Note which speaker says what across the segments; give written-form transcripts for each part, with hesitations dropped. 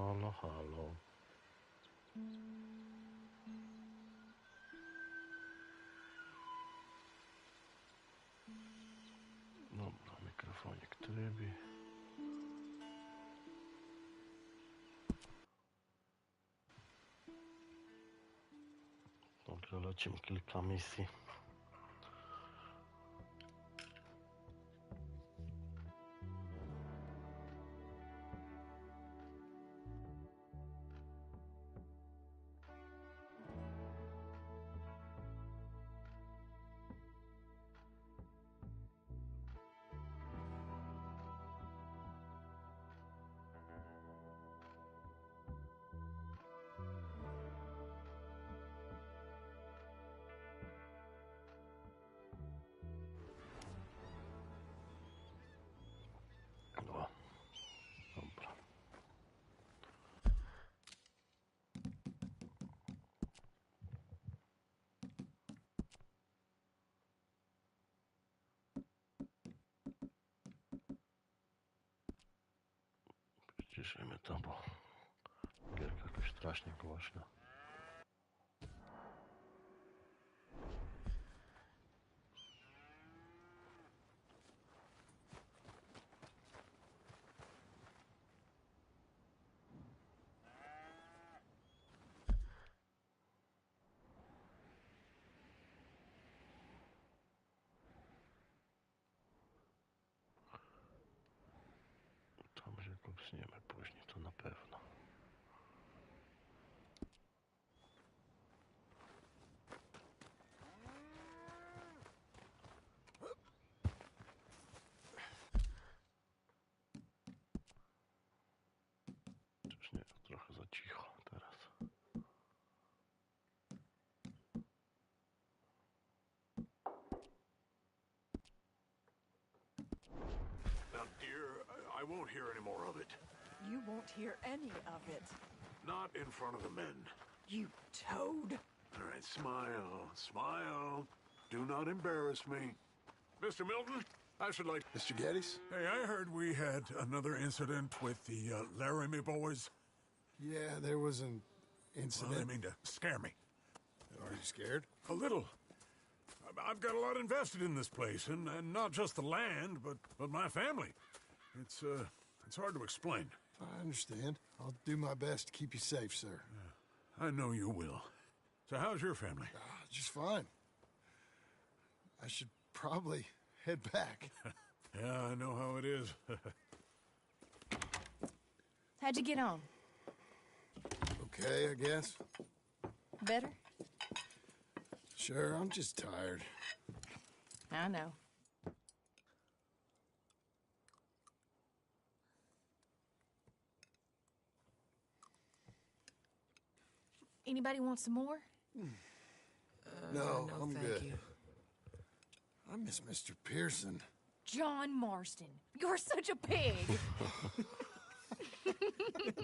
Speaker 1: Halo, halo. Dobra, mikrofonik trybi. Dobrze, lecimy kilka misji. No, dobra. Przyciszymy to, bo gierka jakoś strasznie głośno. Tam się kopsniemy później, to na pewno. Czyż nie, trochę za cicho teraz.
Speaker 2: Now, dear, I won't hear any more of it.
Speaker 3: You won't hear any of it.
Speaker 2: Not in front of the men.
Speaker 3: You toad.
Speaker 2: All right, smile, smile. Do not embarrass me. Mr. Milton, I should like...
Speaker 4: Mr. Geddes?
Speaker 2: Hey, I heard we had another incident with the Laramie boys.
Speaker 4: Yeah, there was an
Speaker 2: Well,
Speaker 4: incident.
Speaker 2: they mean to scare me.
Speaker 4: Are you scared?
Speaker 2: A little. I've got a lot invested in this place, and not just the land, but my family. It's hard to explain.
Speaker 4: I understand. I'll do my best to keep you safe, sir.
Speaker 2: I know you will. So how's your family?
Speaker 4: Just fine. I should probably head back.
Speaker 2: Yeah, I know how it is.
Speaker 5: How'd you get on?
Speaker 4: Okay, I guess.
Speaker 5: Better?
Speaker 4: Sure, I'm just tired.
Speaker 5: I know. Anybody want some more?
Speaker 4: No, I'm
Speaker 6: thank
Speaker 4: good.
Speaker 6: you.
Speaker 4: I miss Mr. Pearson.
Speaker 5: John Marston, you're such a pig.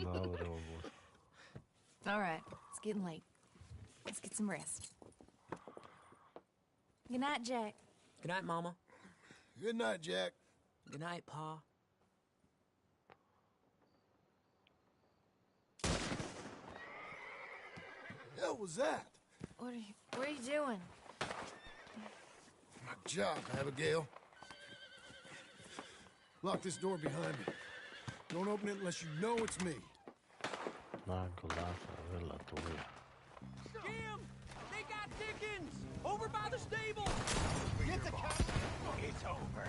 Speaker 1: Mały robot.
Speaker 5: All right, it's getting late. Let's get some rest. Good night, Jack.
Speaker 6: Good night, Mama.
Speaker 4: Good night, Jack.
Speaker 6: Good night, Pa.
Speaker 4: Hell was that?
Speaker 5: What are you doing?
Speaker 4: My job, Abigail. Lock this door behind me. Don't open it unless you know it's me.
Speaker 1: Nago lata, wylatuje.
Speaker 7: Jim! They got Dickens! Over by the stable!
Speaker 8: Get the car! It's over.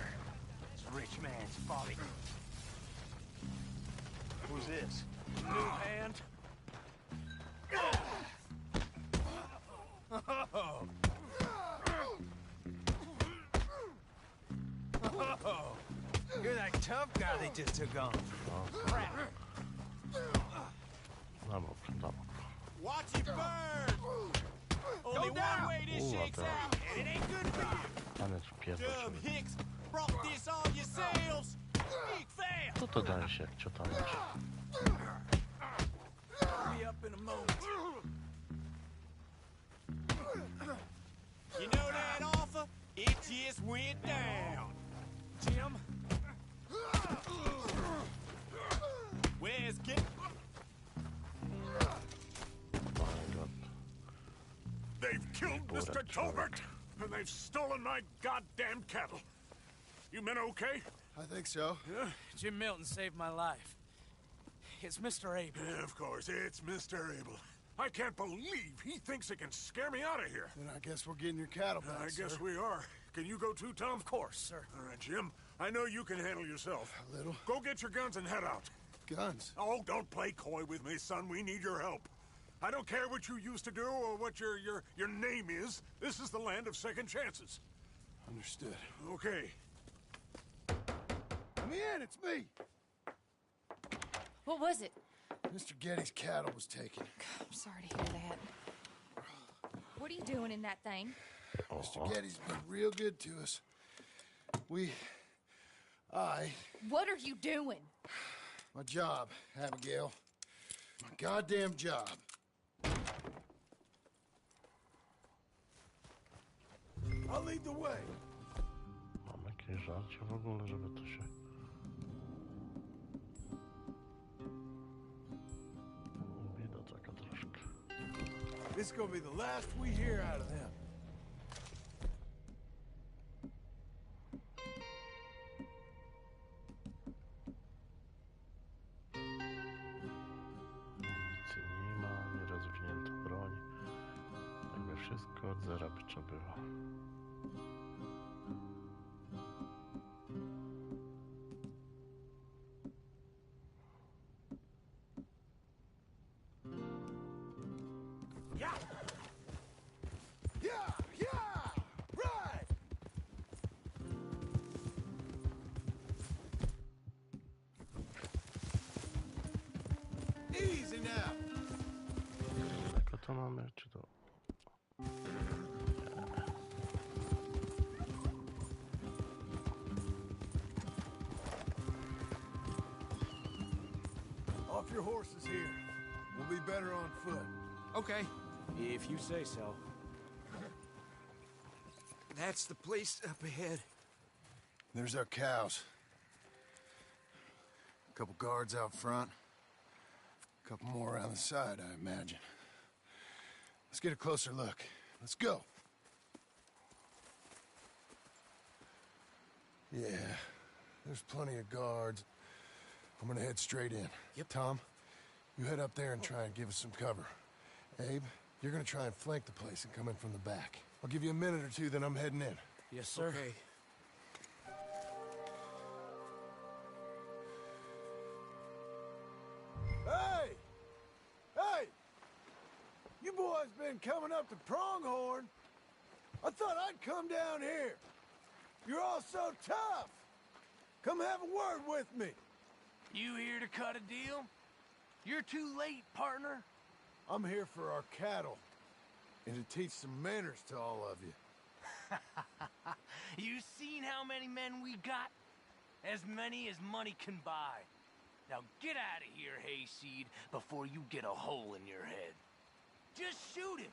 Speaker 8: It's rich man's folly. Who's this? New hand? Oh. Oh. You're that tough guy they just took on. Crap.
Speaker 1: No dobrze, dobra.
Speaker 7: Watch it burn! Only one way this shakes out, and it ain't good for you!
Speaker 1: Tanec pierdol.
Speaker 7: Dumb hicks brought this on yourselves! Speak fast!
Speaker 1: Co to daje się, jak ciota leczy?
Speaker 7: Be up in a moment. You know that offer? It just went down. Jim? Where's Kit?
Speaker 2: they've stolen my goddamn cattle. You men okay?
Speaker 4: I think so.
Speaker 2: Yeah?
Speaker 7: Jim Milton saved my life. It's Mr. Abel.
Speaker 2: Yeah, of course, it's Mr. Abel. I can't believe he thinks it can scare me out of here.
Speaker 4: Then I guess we're getting your cattle back,
Speaker 2: I guess
Speaker 4: sir.
Speaker 2: we are. Can you go too, Tom?
Speaker 7: Of course, sir.
Speaker 2: All right, Jim. I know you can handle yourself.
Speaker 4: A little.
Speaker 2: Go get your guns and head out.
Speaker 4: Guns.
Speaker 2: Oh, don't play coy with me, son. We need your help. I don't care what you used to do or what your name is. This is the land of second chances.
Speaker 4: Understood.
Speaker 2: Okay.
Speaker 4: Let me in, it's me.
Speaker 5: What was it?
Speaker 4: Mr. Getty's cattle was taken.
Speaker 5: I'm sorry to hear that. What are you doing in that thing?
Speaker 4: Mr. Getty's been real good to us.
Speaker 5: What are you doing?
Speaker 4: My job, Abigail. My goddamn job. I'll lead the way.
Speaker 1: Mam jakieś żarcie w ogóle, żeby to się... Bieda taka troszkę.
Speaker 4: This is gonna be the last we hear out of them.
Speaker 1: Amunicji nie ma, nierozwinięta broń. Jakby wszystko od zera by trzeba było.
Speaker 4: Yeah! Right! Easy now.
Speaker 1: Tylko to mamy, czy to...
Speaker 4: Off your horses here. We'll be better on foot.
Speaker 7: Okay, if you say so. That's the place up ahead.
Speaker 4: There's our cows. A couple guards out front. A couple more around the side, I imagine. Let's get a closer look. Let's go. Yeah, there's plenty of guards. I'm gonna head straight in.
Speaker 7: Yep.
Speaker 4: Tom, you head up there and try and give us some cover. Abe, you're gonna try and flank the place and come in from the back. I'll give you a minute or two, then I'm heading in.
Speaker 7: Yes, sir.
Speaker 6: Okay.
Speaker 4: Hey! Hey! You boys been coming up to Pronghorn? I thought I'd come down here. You're all so tough. Come have a word with me.
Speaker 8: You here to cut a deal? You're too late, partner.
Speaker 4: I'm here for our cattle. And to teach some manners to all of you.
Speaker 8: You seen how many men we got? As many as money can buy. Now get out of here, Hayseed, before you get a hole in your head. Just shoot him.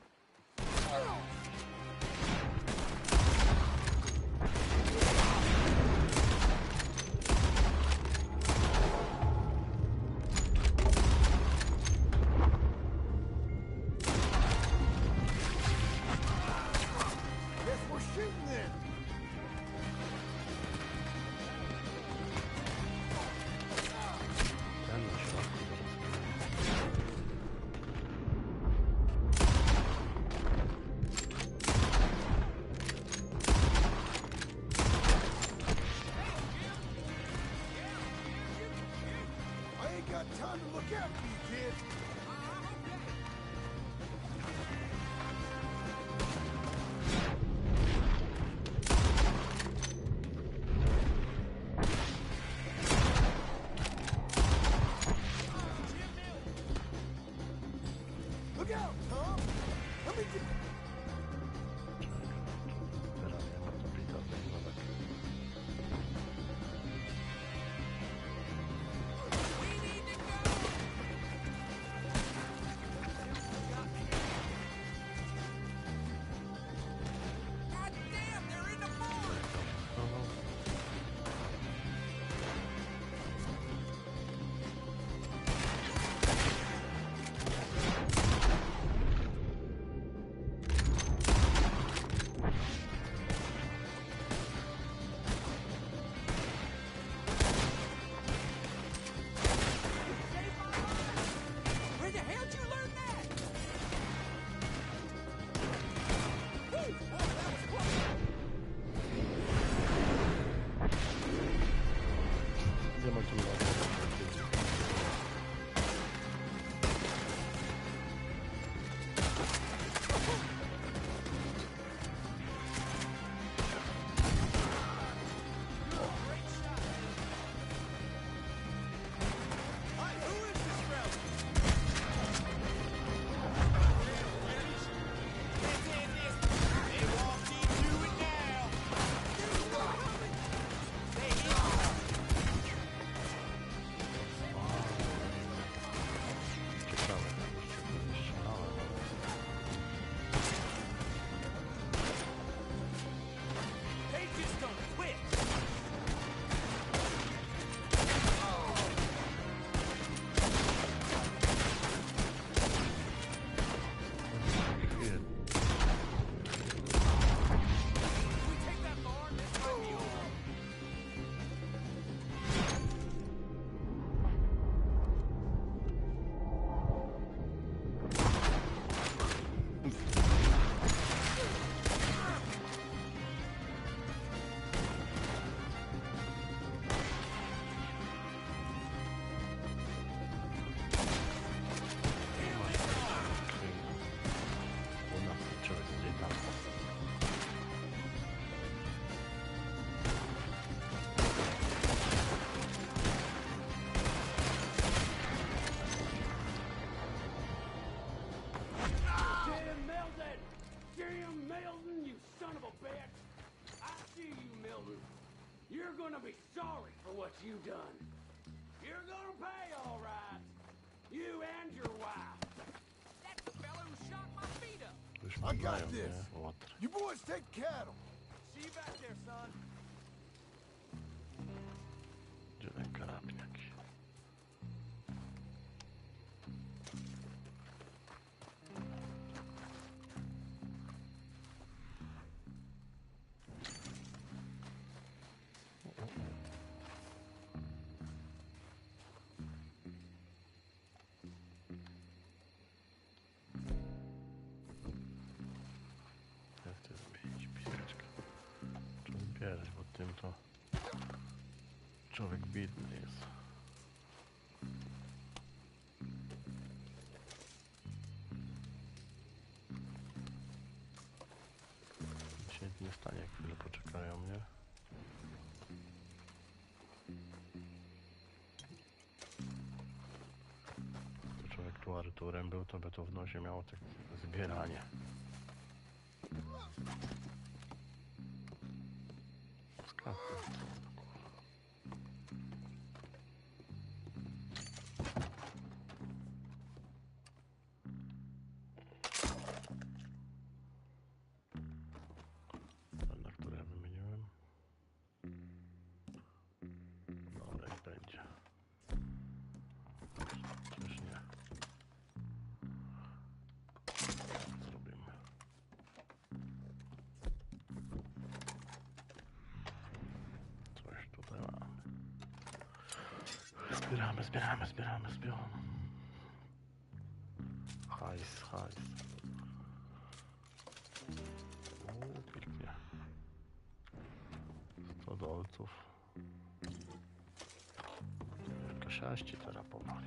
Speaker 4: Guess we're shooting then.
Speaker 1: Ten na środku zaraz.
Speaker 4: I ain't got time to look out for you, kid. Look out, Tom! Let me get...
Speaker 1: Teraz nie ma to bita, to chyba tak. tym razem.
Speaker 9: You're gonna be sorry for what you done. You're gonna pay, all right. You and your wife.
Speaker 7: That's the fella who shot my feet up.
Speaker 1: Już
Speaker 4: I got
Speaker 1: mają,
Speaker 4: this.
Speaker 1: nie? Łotr.
Speaker 4: You boys take cattle.
Speaker 7: See you back there, son.
Speaker 1: Gdzie ten karabin jakiś? Jak to zmienić piłeczkę? Trzeba zbierać, bo tym to człowiek biedny jest. Nic się nie stanie, jak chwilę poczekają, nie? To człowiek tu Arturem był, to by to w nosie miało tak zbieranie. Sklepy. Na które wymieniłem. Dobra, i będzie. Też nie. Zrobimy. Coś tutaj mamy. Zbieramy. Hajs. Pięknie. 100 dolców. Kasiaści teraz powoli.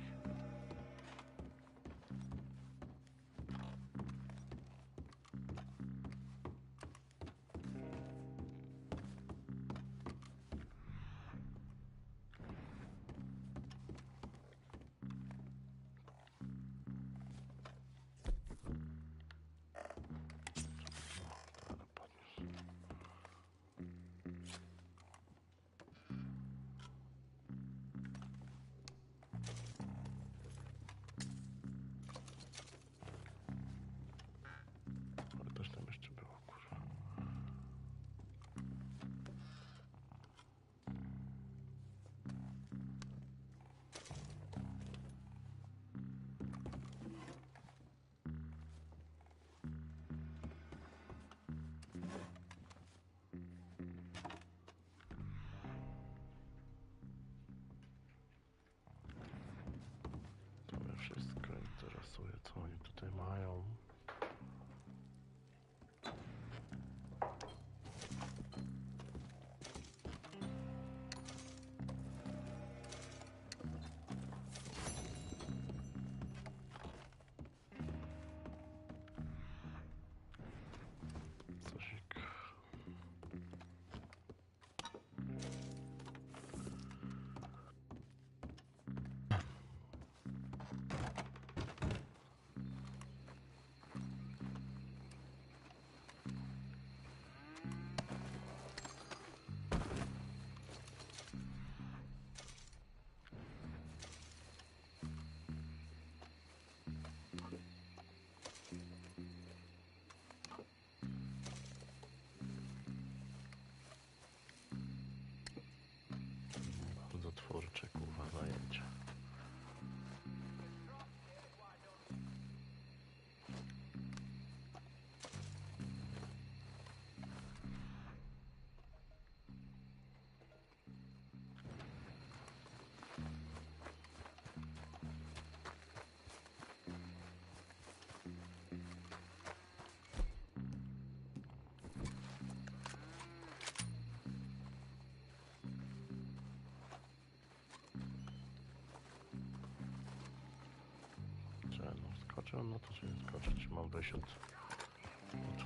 Speaker 1: no to sobie skoczyć. Mam wejść od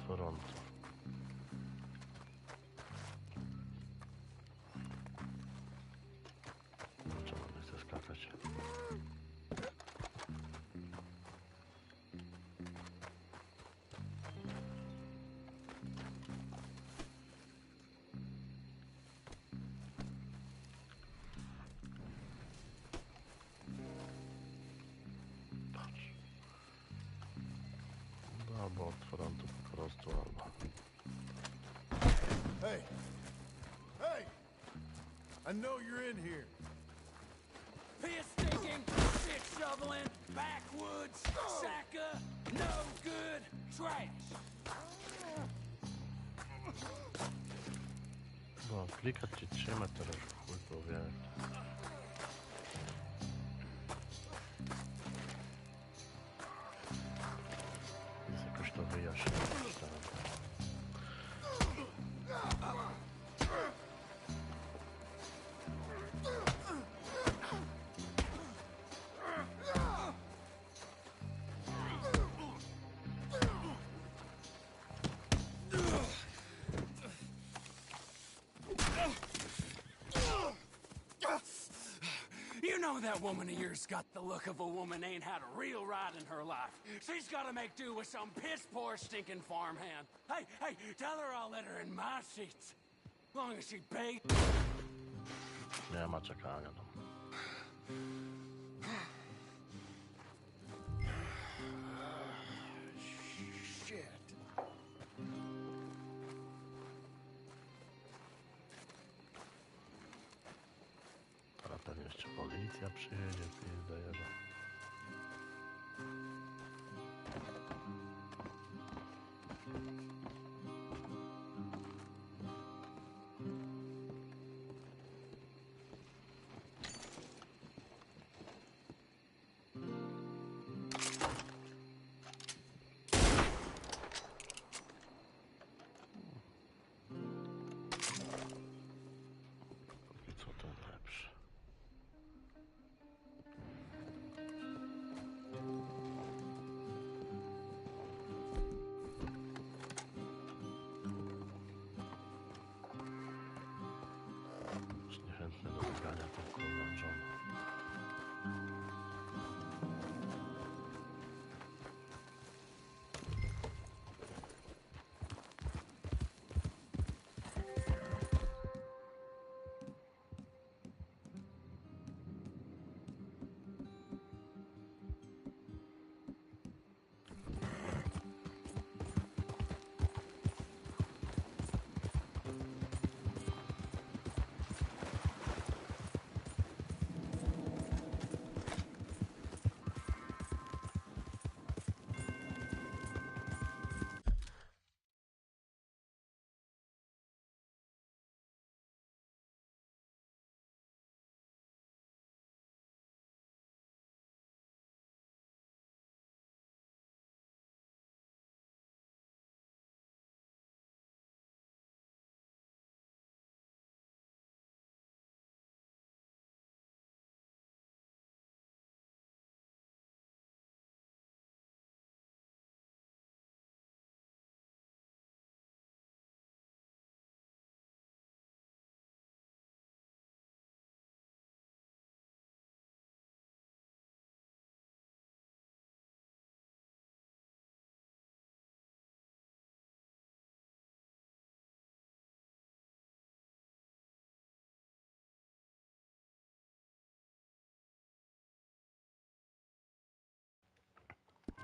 Speaker 1: frontu. Czemu nie chcę skakać? Albo od frontu po prostu, albo...
Speaker 4: Hey! Hey! I know you're in here.
Speaker 9: Piss stinking, shit shoveling, backwoods, sacker, no good, trash.
Speaker 1: No, klikać ci trzymać, teraz chuj powie. Jest jakoś to wyjaśnione.
Speaker 9: You know that woman of yours got the look of a woman ain't had a real ride in her life. She's gotta make do with some piss-poor stinking farmhand. Hey, tell her I'll let her in my seats. Long as she pays.
Speaker 1: Nie ma czekania tam.
Speaker 4: Shit.
Speaker 1: Teraz pewnie jeszcze policja przyjedzie, dojeżdża. I co ten lepszy? Już niechętny do wygrania tą kurną żoną.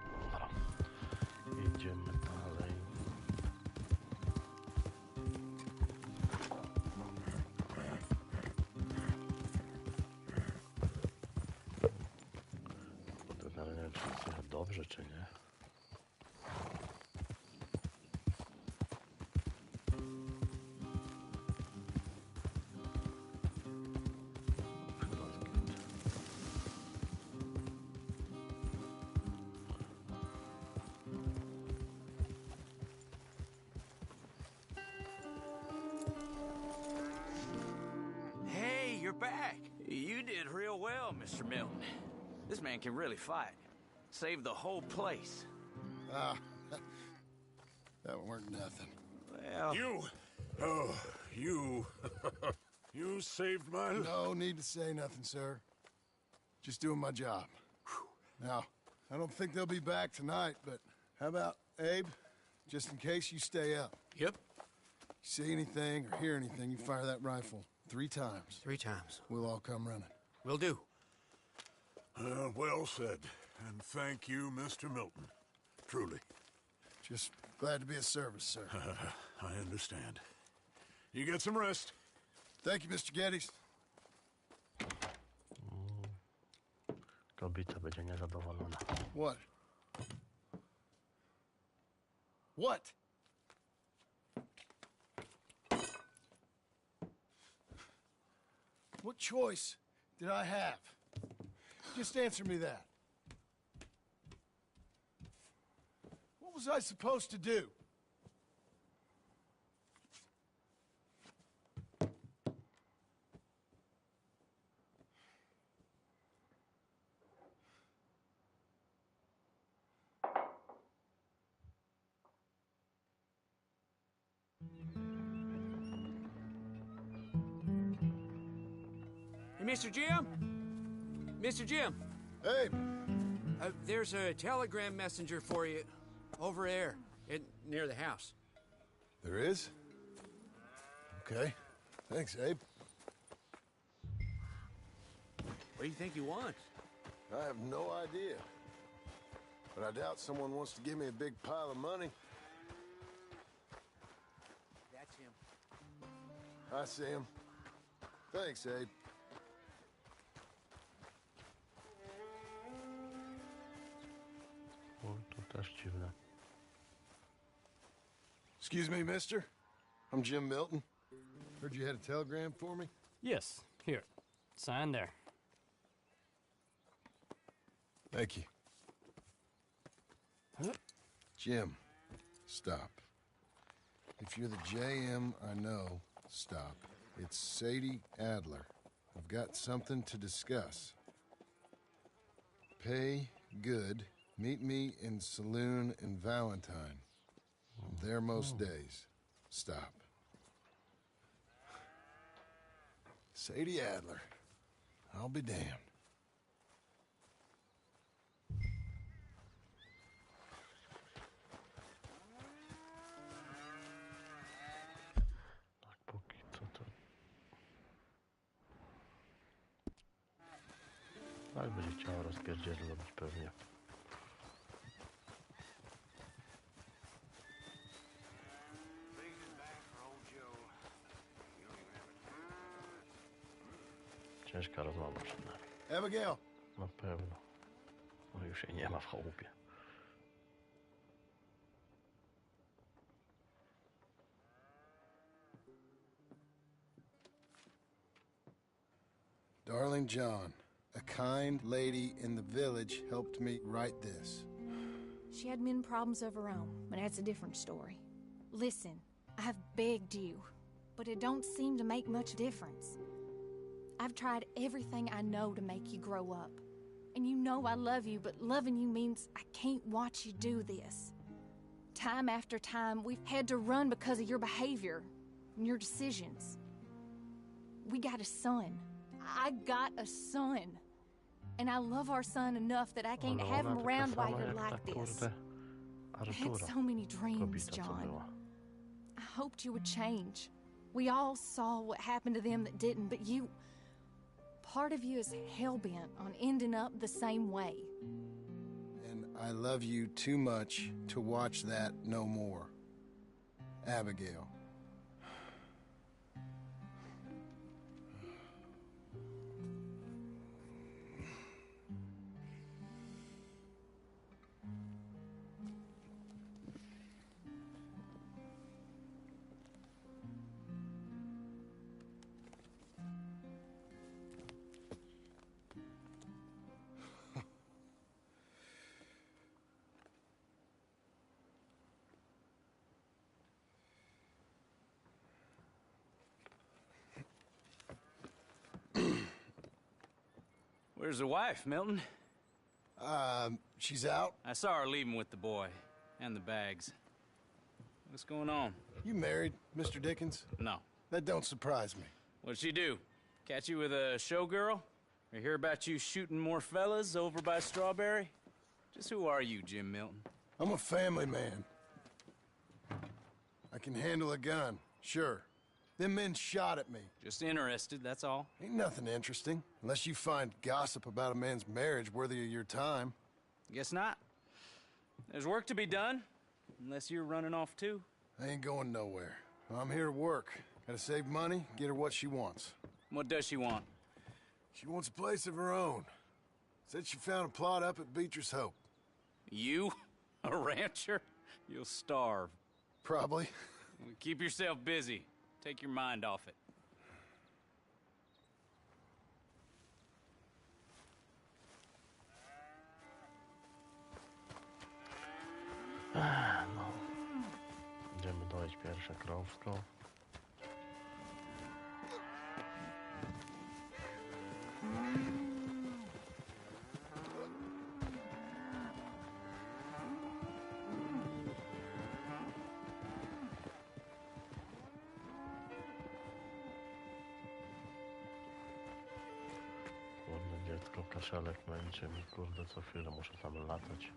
Speaker 1: Dobra. Jedziemy dalej. Bo to nie wiem, czy jest jechać dobrze, czy nie. Chyba zgięty.
Speaker 7: Hey, you're back. You did real well, Mr. Milton. This man can really fight. Saved the whole place.
Speaker 4: Ah, that weren't nothing.
Speaker 7: Well,
Speaker 2: You you saved my life.
Speaker 4: No need to say nothing, sir. Just doing my job. Now, I don't think they'll be back tonight, but how about Abe? Just in case you stay up.
Speaker 9: Yep.
Speaker 4: See anything or hear anything, you fire that rifle 3 times.
Speaker 9: 3 times.
Speaker 4: We'll all come running.
Speaker 9: Will do.
Speaker 2: Well said. And thank you, Mr. Milton. Truly.
Speaker 4: Just glad to be of service, sir.
Speaker 2: I understand. You get some rest.
Speaker 4: Thank you, Mr. Geddes.
Speaker 1: Kobieta będzie niezadowolona.
Speaker 4: What? What? What choice did I have? Just answer me that. What was I supposed to do?
Speaker 9: Hey, Mr. Jim? Mr. Jim,
Speaker 4: Hey,
Speaker 9: there's a telegram messenger for you over there near the house.
Speaker 4: there is? Okay. Thanks, Abe.
Speaker 9: What do you think he wants?
Speaker 4: I have no idea. But I doubt someone wants to give me a big pile of money.
Speaker 9: That's him.
Speaker 4: I see him. Thanks, Abe.
Speaker 1: O, to też dziwne.
Speaker 4: Excuse me, mister. I'm Jim Milton. Heard you had a telegram for me?
Speaker 10: Yes, here. Sign there.
Speaker 4: Thank you. Jim, stop. If you're the JM I know, stop. It's Sadie Adler. I've got something to discuss. Pay good. Meet me in saloon in Valentine. I'm there most days. Stop. Sadie Adler. I'll be damned.
Speaker 1: Tak, póki co to... Tak będzie chciała rozpierdziel robić pewnie. Ciężka rozmowa przed nami.
Speaker 4: Abigail.
Speaker 1: Na pewno. No już jej nie ma w chałupie.
Speaker 4: Darling John, a kind lady in the village helped me write this.
Speaker 5: She had men problems of her own, but that's a different story. Listen, I've begged you, but it don't seem to make much difference. I've tried everything I know to make you grow up. And you know I love you, but loving you means I can't watch you do this. Time after time, we've had to run because of your behavior and your decisions. We got a son. I got a son. And I love our son enough that I can't have him around while you're like this. I had so many dreams, John. I hoped you would change. We all saw what happened to them that didn't, but you... Part of you is hell-bent on ending up the same way.
Speaker 4: And I love you too much to watch that no more. Abigail.
Speaker 7: where's the wife, Milton?
Speaker 4: She's out?
Speaker 10: I saw her leaving with the boy. And the bags. What's going on?
Speaker 4: You married, Mr. Dickens?
Speaker 10: No.
Speaker 4: That don't surprise me.
Speaker 10: What'd she do? Catch you with a showgirl? Or hear about you shooting more fellas over by Strawberry? Just who are you, Jim Milton?
Speaker 4: I'm a family man. I can handle a gun, sure. Them men shot at me.
Speaker 10: Just interested, that's all.
Speaker 4: Ain't nothing interesting, unless you find gossip about a man's marriage worthy of your time.
Speaker 10: Guess not. There's work to be done, unless you're running off too.
Speaker 4: I ain't going nowhere. I'm here to work. Gotta save money, get her what she wants.
Speaker 10: What does she want?
Speaker 4: She wants a place of her own. Said she found a plot up at Beecher's Hope.
Speaker 10: You? A rancher? You'll starve.
Speaker 4: Probably.
Speaker 10: Well, keep yourself busy. Take your mind off it.
Speaker 1: No. Idziemy dojść pierwsze krowsko. Kurde, dziecko, kaszelek męczy mi, kurde, co chwilę muszę tam latać.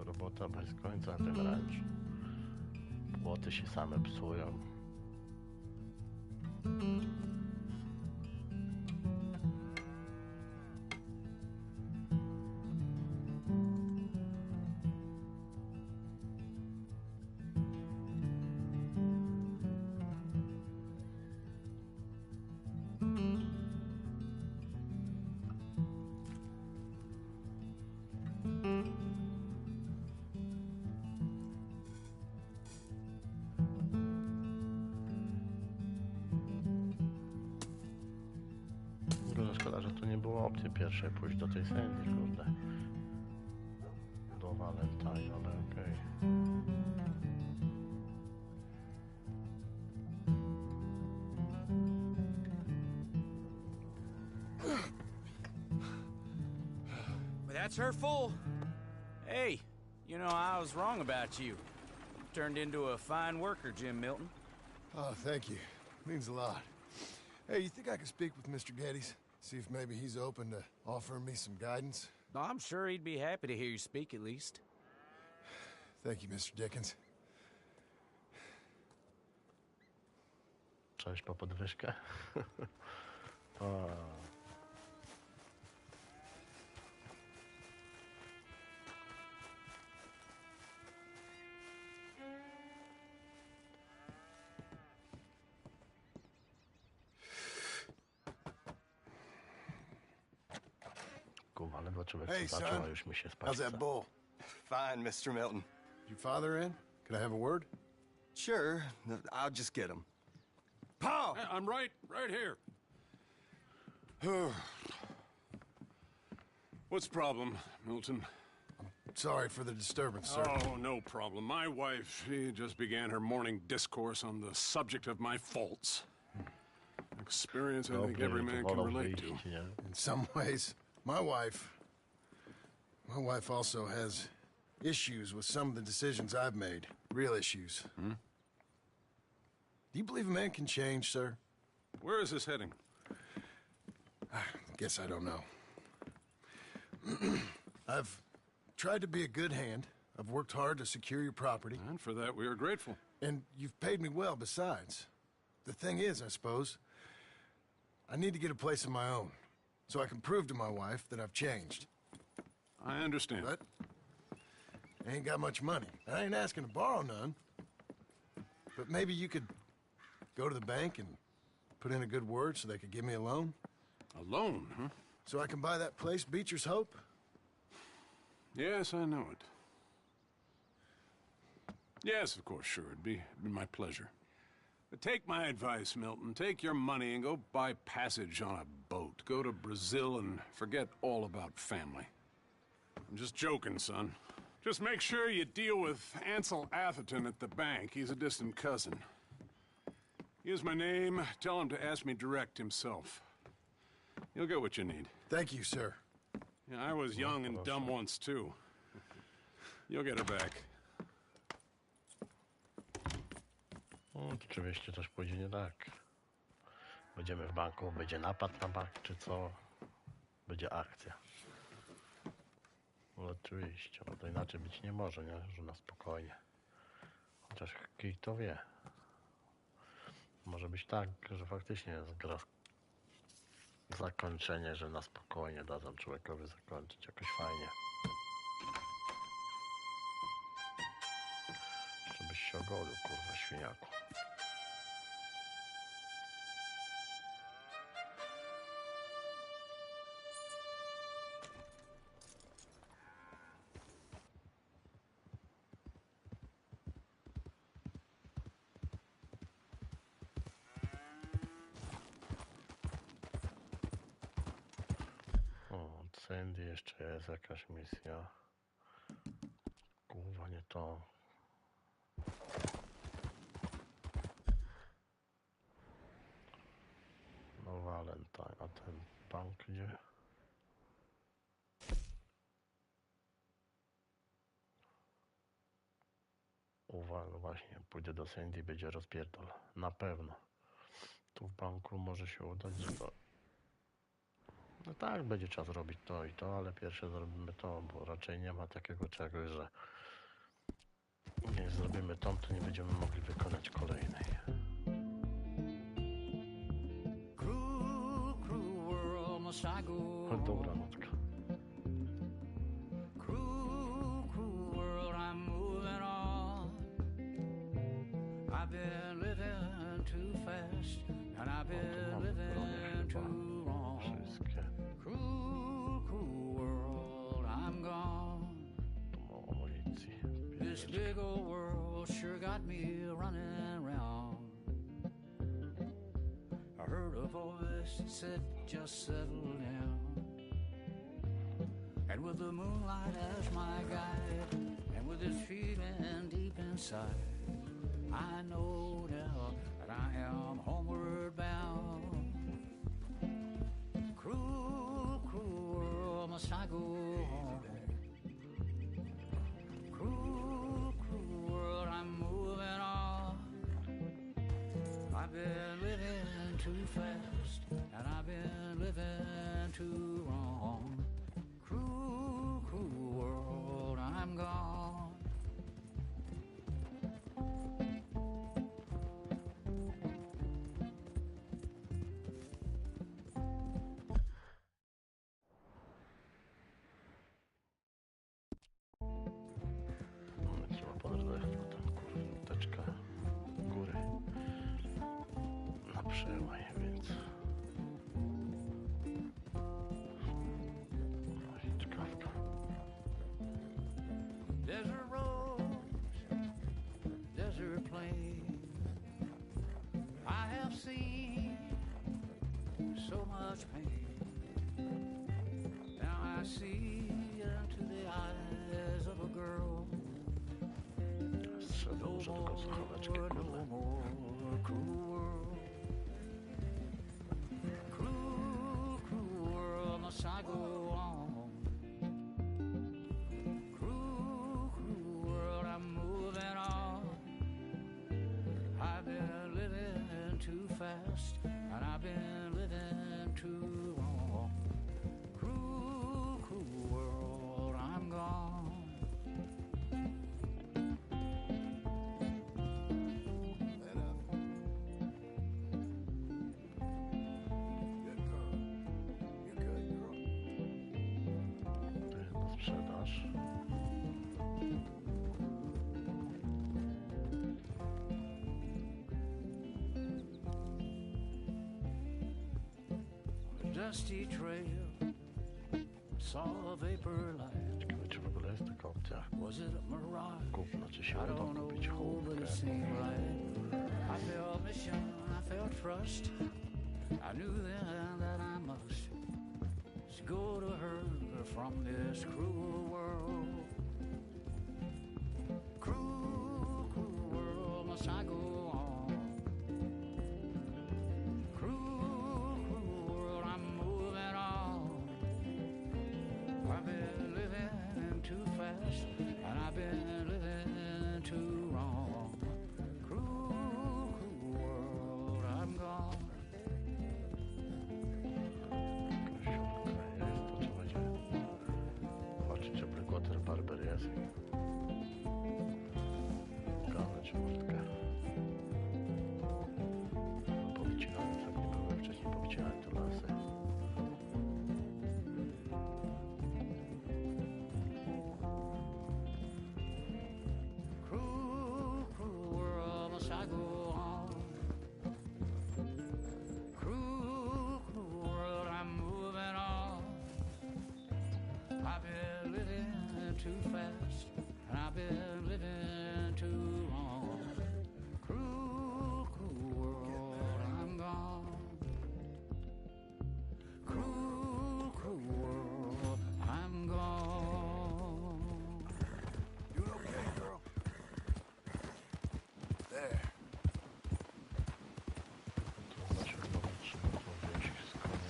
Speaker 1: Robota bez końca ten ranch. Płoty się same psują. Szkoda, że tu nie było opcji pierwszej pójść do tej Sandy, kurde. Do Valentine, ale okej.
Speaker 10: But that's her full. Hey, you know, I was wrong about you. You've turned into a fine worker, Jim Milton.
Speaker 4: Oh, thank you. Means a lot. Hey, you think I could speak with Mr. Geddes? See if maybe he's open to offering me some guidance?
Speaker 10: I'm sure he'd be happy to hear you speak at least.
Speaker 4: Thank you, Mr. Dickens.
Speaker 1: Cześć po podwyżkę. O. Ale zobaczymy,
Speaker 4: Hey,
Speaker 1: co zaczęła
Speaker 4: son.
Speaker 1: już mi się spać.
Speaker 4: How's that bull?
Speaker 11: Fine, Mr. Milton.
Speaker 4: Your father in? Could I have a word?
Speaker 11: Sure, I'll just get him.
Speaker 9: Pa! I'm right here. What's the problem, Milton?
Speaker 4: Sorry for the disturbance, sir.
Speaker 9: Oh, no problem. My wife, she just began her morning discourse on the subject of my faults. Experience I think every man can relate to.
Speaker 4: In some ways, my wife also has issues with some of the decisions I've made. Real issues.
Speaker 9: Hmm?
Speaker 4: Do you believe a man can change, sir?
Speaker 9: Where is this heading?
Speaker 4: Guess I don't know. I've tried to be a good hand. I've worked hard to secure your property.
Speaker 9: And for that, we are grateful.
Speaker 4: And you've paid me well besides. The thing is, I suppose, I need to get a place of my own, so I can prove to my wife that I've changed.
Speaker 9: I understand.
Speaker 4: But I ain't got much money. I ain't asking to borrow none. But maybe you could go to the bank and put in a good word so they could give me a loan?
Speaker 9: A loan, huh?
Speaker 4: So I can buy that place, Beecher's Hope?
Speaker 9: Yes, I know it. Yes, of course, sure. It'd be my pleasure.
Speaker 2: Take my advice, Milton. Take your money and go buy passage on a boat. Go to Brazil and forget all about family. I'm just joking, son. Just make sure you deal with Ansel Atherton at the bank. He's a distant cousin. Use my name. Tell him to ask me direct himself. You'll get what you need.
Speaker 4: Thank you, sir.
Speaker 2: Yeah, I was young and dumb once, too. You'll get it back.
Speaker 1: Oczywiście coś pójdzie nie tak. Będziemy w banku, będzie napad na bank, czy co? Będzie akcja. Oczywiście, bo to inaczej być nie może, nie? Że na spokojnie. Chociaż kto wie. Może być tak, że faktycznie jest gra zakończenie, że na spokojnie dadzą człowiekowi zakończyć jakoś fajnie. Jeszcze byś się ogolił, kurwa, świniaku. Sandy jeszcze jest jakaś misja. Kurwa, nie to. No Valentine, a ten bank gdzie? Uwaga, właśnie, pójdzie do Sandy i będzie rozpierdol. Na pewno. Tu w banku może się udać, że to... No tak, będzie czas zrobić to i to, ale pierwsze zrobimy to, bo raczej nie ma takiego czegoś, że jak zrobimy to, to nie będziemy mogli wykonać kolejnej. Chodź, dobranoczka. Wszystkie.
Speaker 12: This big old world sure got me running round. I heard a voice that said, just settle down. And with the moonlight as my guide, and with this feeling deep inside, I know now that I am homeward bound. Cruel, cruel world, must I go home? Cruel, cruel world, I'm moving on. I've been living too fast, and I've been living too wrong. Cruel, cruel world, I'm gone.
Speaker 1: Trzeba podejść potem, kurteczka góry na przełaj, więc no i czkawka.
Speaker 12: Desert roads, desert plain, I have seen so much pain. Now I see into the eyes of a girl.
Speaker 1: Trzeba muszę tylko słuchaweczkę, kurde.
Speaker 12: Cruel world, cruel, cruel world, must I go on? Cruel, cruel world, I'm moving on. I've been living too fast, and I've been living too long. Cruel, cruel world, I'm gone.
Speaker 1: To jest na sprzedaż.
Speaker 12: Dusty trail, saw a vapor light.
Speaker 1: Ciekawe, czy w ogóle jest taka opcja
Speaker 12: Was it a mirage?
Speaker 1: kupna, czy się
Speaker 12: I
Speaker 1: uda
Speaker 12: don't know,
Speaker 1: kupić
Speaker 12: but
Speaker 1: chłopkę.
Speaker 12: it seemed right. I felt mission, I felt trust. I knew then that I must go to her from this cruel world. Cruel, cruel world, must I go on? Cruel, cruel world, I'm moving on. I've been living too fast, and I've been living too wrong. Cruel, cruel world, I'm gone.
Speaker 1: Zobaczycie, Blackwater Barber jest. Gadać furtkę. Powycinane, tak nie były wcześniej powycinane te lasy.
Speaker 12: Cruel, cruel world, must I go on? Cruel, cruel world, I'm moving on. I've been living too fast, and I've been living too long. Cruel, cruel world, I'm gone. Cruel, cruel world, I'm gone.
Speaker 4: You okay, girl? There.
Speaker 1: Tu na czerwono trzeba powiedzieć z koniem.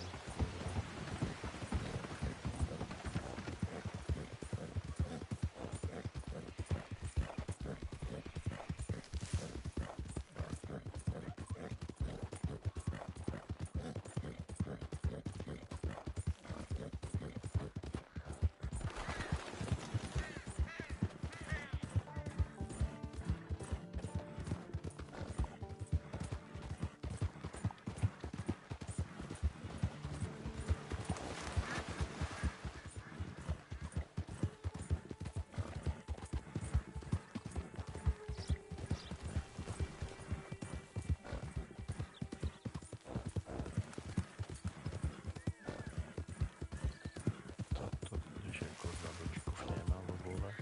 Speaker 1: To dzisiaj kurwa ludzików nie ma w ogóle.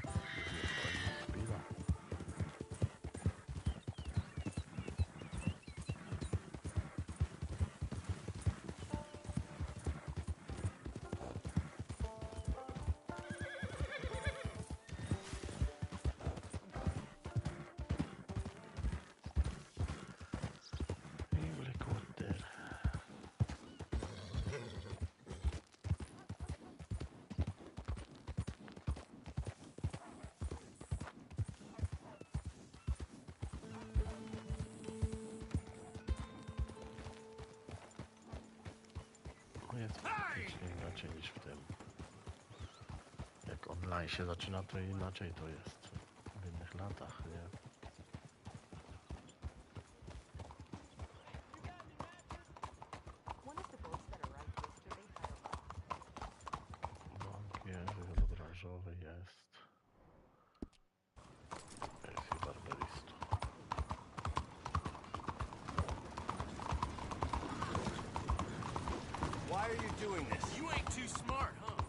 Speaker 1: Nie stoi chwila. I Blackwater. No jest faktycznie inaczej niż w tym. Jak online się zaczyna, to inaczej to jest w innych latach, nie? Bank jest, branżowy jest. Jest i barberista.
Speaker 7: Why are you doing this? You ain't too smart, huh?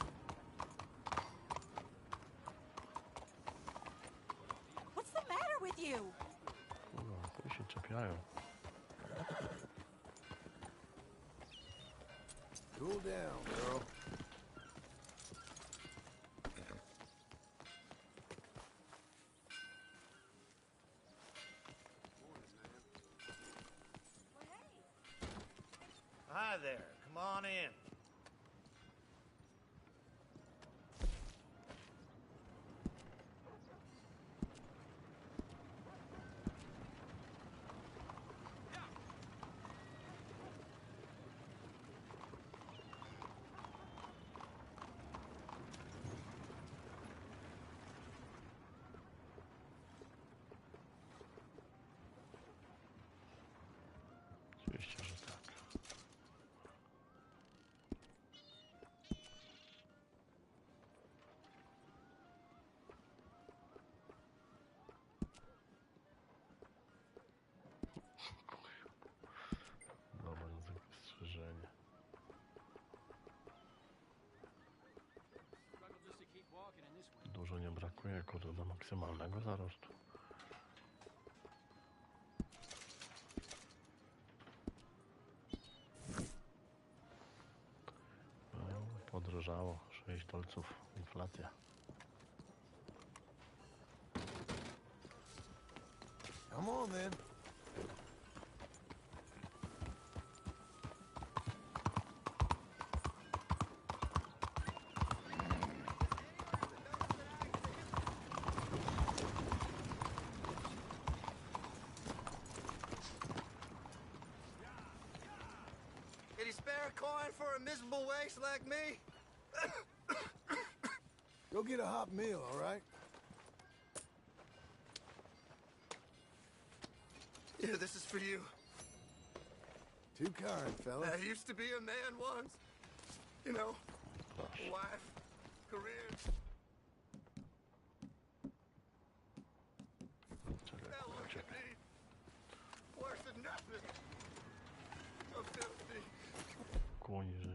Speaker 3: What's the matter with you?
Speaker 1: Kurwa, tu się czepiają.
Speaker 4: Cool down, girl.
Speaker 13: Hi there. Come on in.
Speaker 1: Oczywiście, że tak. Dobra, niezwykle strzeżenie. Dużo nie brakuje, kurde, do maksymalnego zarostu. podrożało. 6 dolców. Inflacja.
Speaker 4: Come on, then.
Speaker 11: Can you spare a coin for a miserable waste like me?
Speaker 4: Go get a hot meal, all right?
Speaker 11: Yeah, this is for you.
Speaker 4: Too kind, fella.
Speaker 11: I used to be a man once. You know, wife, career. Now look at me. Worse than nothing. So filthy.
Speaker 1: Koń, że...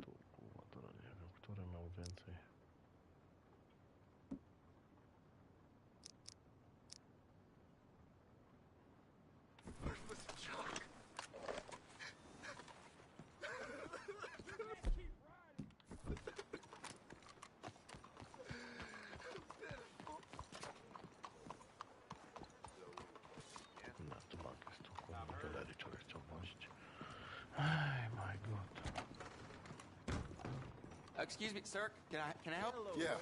Speaker 1: Tu, kurwa, to nie wiem, który miał więcej.
Speaker 11: Worthless junk.
Speaker 1: Na tobak jest tu, kurwa, galerii człowiek chciał wozić. Ej, my god.
Speaker 14: Excuse me, sir. Can I help?
Speaker 4: Yeah.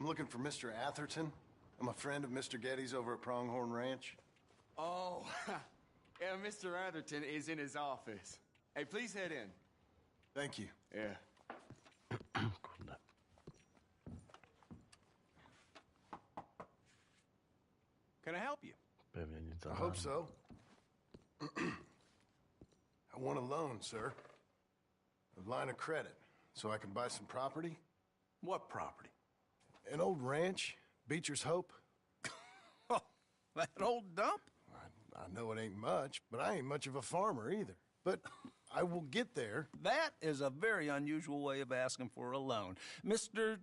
Speaker 4: I'm looking for Mr. Atherton. I'm a friend of Mr. Getty's over at Pronghorn Ranch.
Speaker 14: Oh, yeah, Mr. Atherton is in his office. Hey, please head in.
Speaker 4: Thank you.
Speaker 14: Yeah.
Speaker 1: Kurde.
Speaker 10: Can I help you?
Speaker 1: Pewnie nic za
Speaker 4: I hope
Speaker 1: darmo.
Speaker 4: so. I want a loan, sir. A line of credit, so I can buy some property.
Speaker 10: What property?
Speaker 4: An old ranch, Beecher's Hope.
Speaker 10: Oh, that old dump?
Speaker 4: I know it ain't much, but I ain't much of a farmer either. But I will get there.
Speaker 10: That is a very unusual way of asking for a loan. Mr.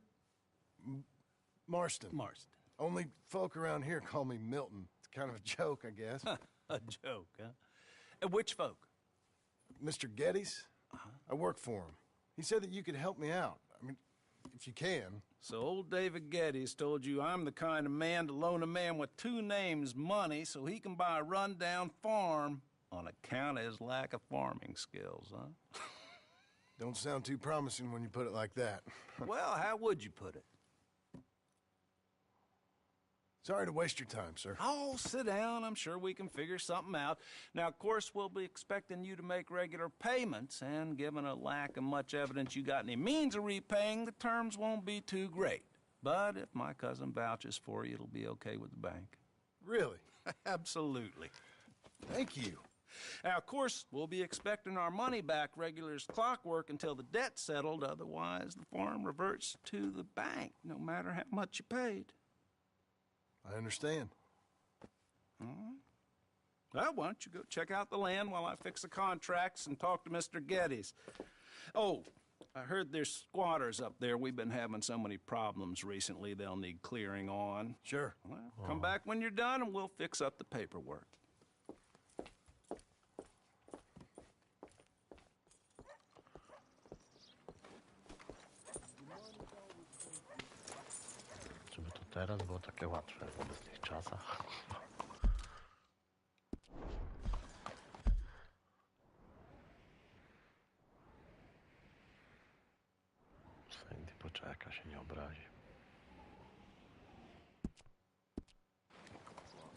Speaker 4: Marston.
Speaker 10: Marston.
Speaker 4: Only folk around here call me Milton. It's kind of a joke, I guess.
Speaker 10: A joke, huh? Which folk?
Speaker 4: Mr. Getty's? I work for him. He said that you could help me out. I mean, if you can.
Speaker 10: So old David Geddes told you I'm the kind of man to loan a man with two names money so he can buy a rundown farm on account of his lack of farming skills, huh?
Speaker 4: Don't sound too promising when you put it like that.
Speaker 10: Well, how would you put it?
Speaker 4: Sorry to waste your time, sir.
Speaker 10: Oh, sit down. I'm sure we can figure something out. Now, of course, we'll be expecting you to make regular payments, and given a lack of much evidence you got any means of repaying, the terms won't be too great. But if my cousin vouches for you, it'll be okay with the bank.
Speaker 4: Really?
Speaker 10: Absolutely.
Speaker 4: Thank you.
Speaker 10: Now, of course, we'll be expecting our money back regular as clockwork until the debt's settled. Otherwise, the farm reverts to the bank, no matter how much you paid.
Speaker 4: I understand.
Speaker 10: All right. Well, why don't you go check out the land while I fix the contracts and talk to Mr. Geddes. Oh, I heard there's squatters up there. We've been having so many problems recently, they'll need clearing on.
Speaker 4: Sure.
Speaker 10: Well, come back when you're done and we'll fix up the paperwork.
Speaker 1: Żeby to teraz było takie łatwe w obecnych czasach. Sandy poczeka, się nie obrazi.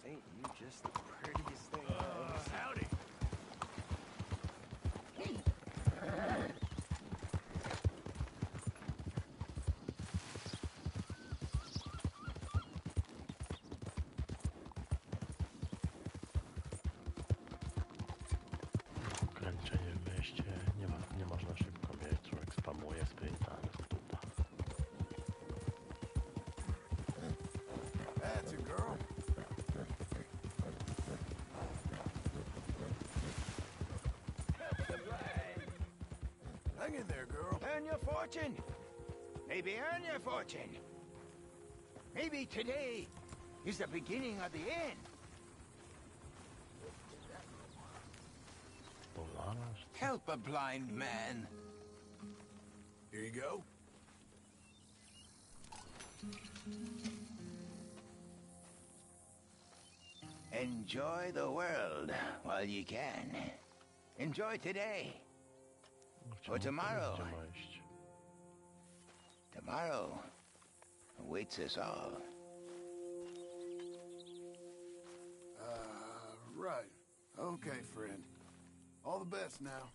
Speaker 13: Ain't you just the prettiest thing
Speaker 2: Howdy.
Speaker 1: Kręcenie w mieście nie można szybko mieć. Człowiek spamuje sprinta, ale skuta.
Speaker 4: That's a girl. Hang in there, girl.
Speaker 13: Earn your fortune. Maybe earn your fortune. Maybe today is the beginning of the end.
Speaker 1: Dobra.
Speaker 13: Help a blind man.
Speaker 4: Here you go.
Speaker 13: Enjoy the world while you can. Enjoy today. For tomorrow. Tomorrow awaits us all.
Speaker 4: Right. Okay, friend. All the best now.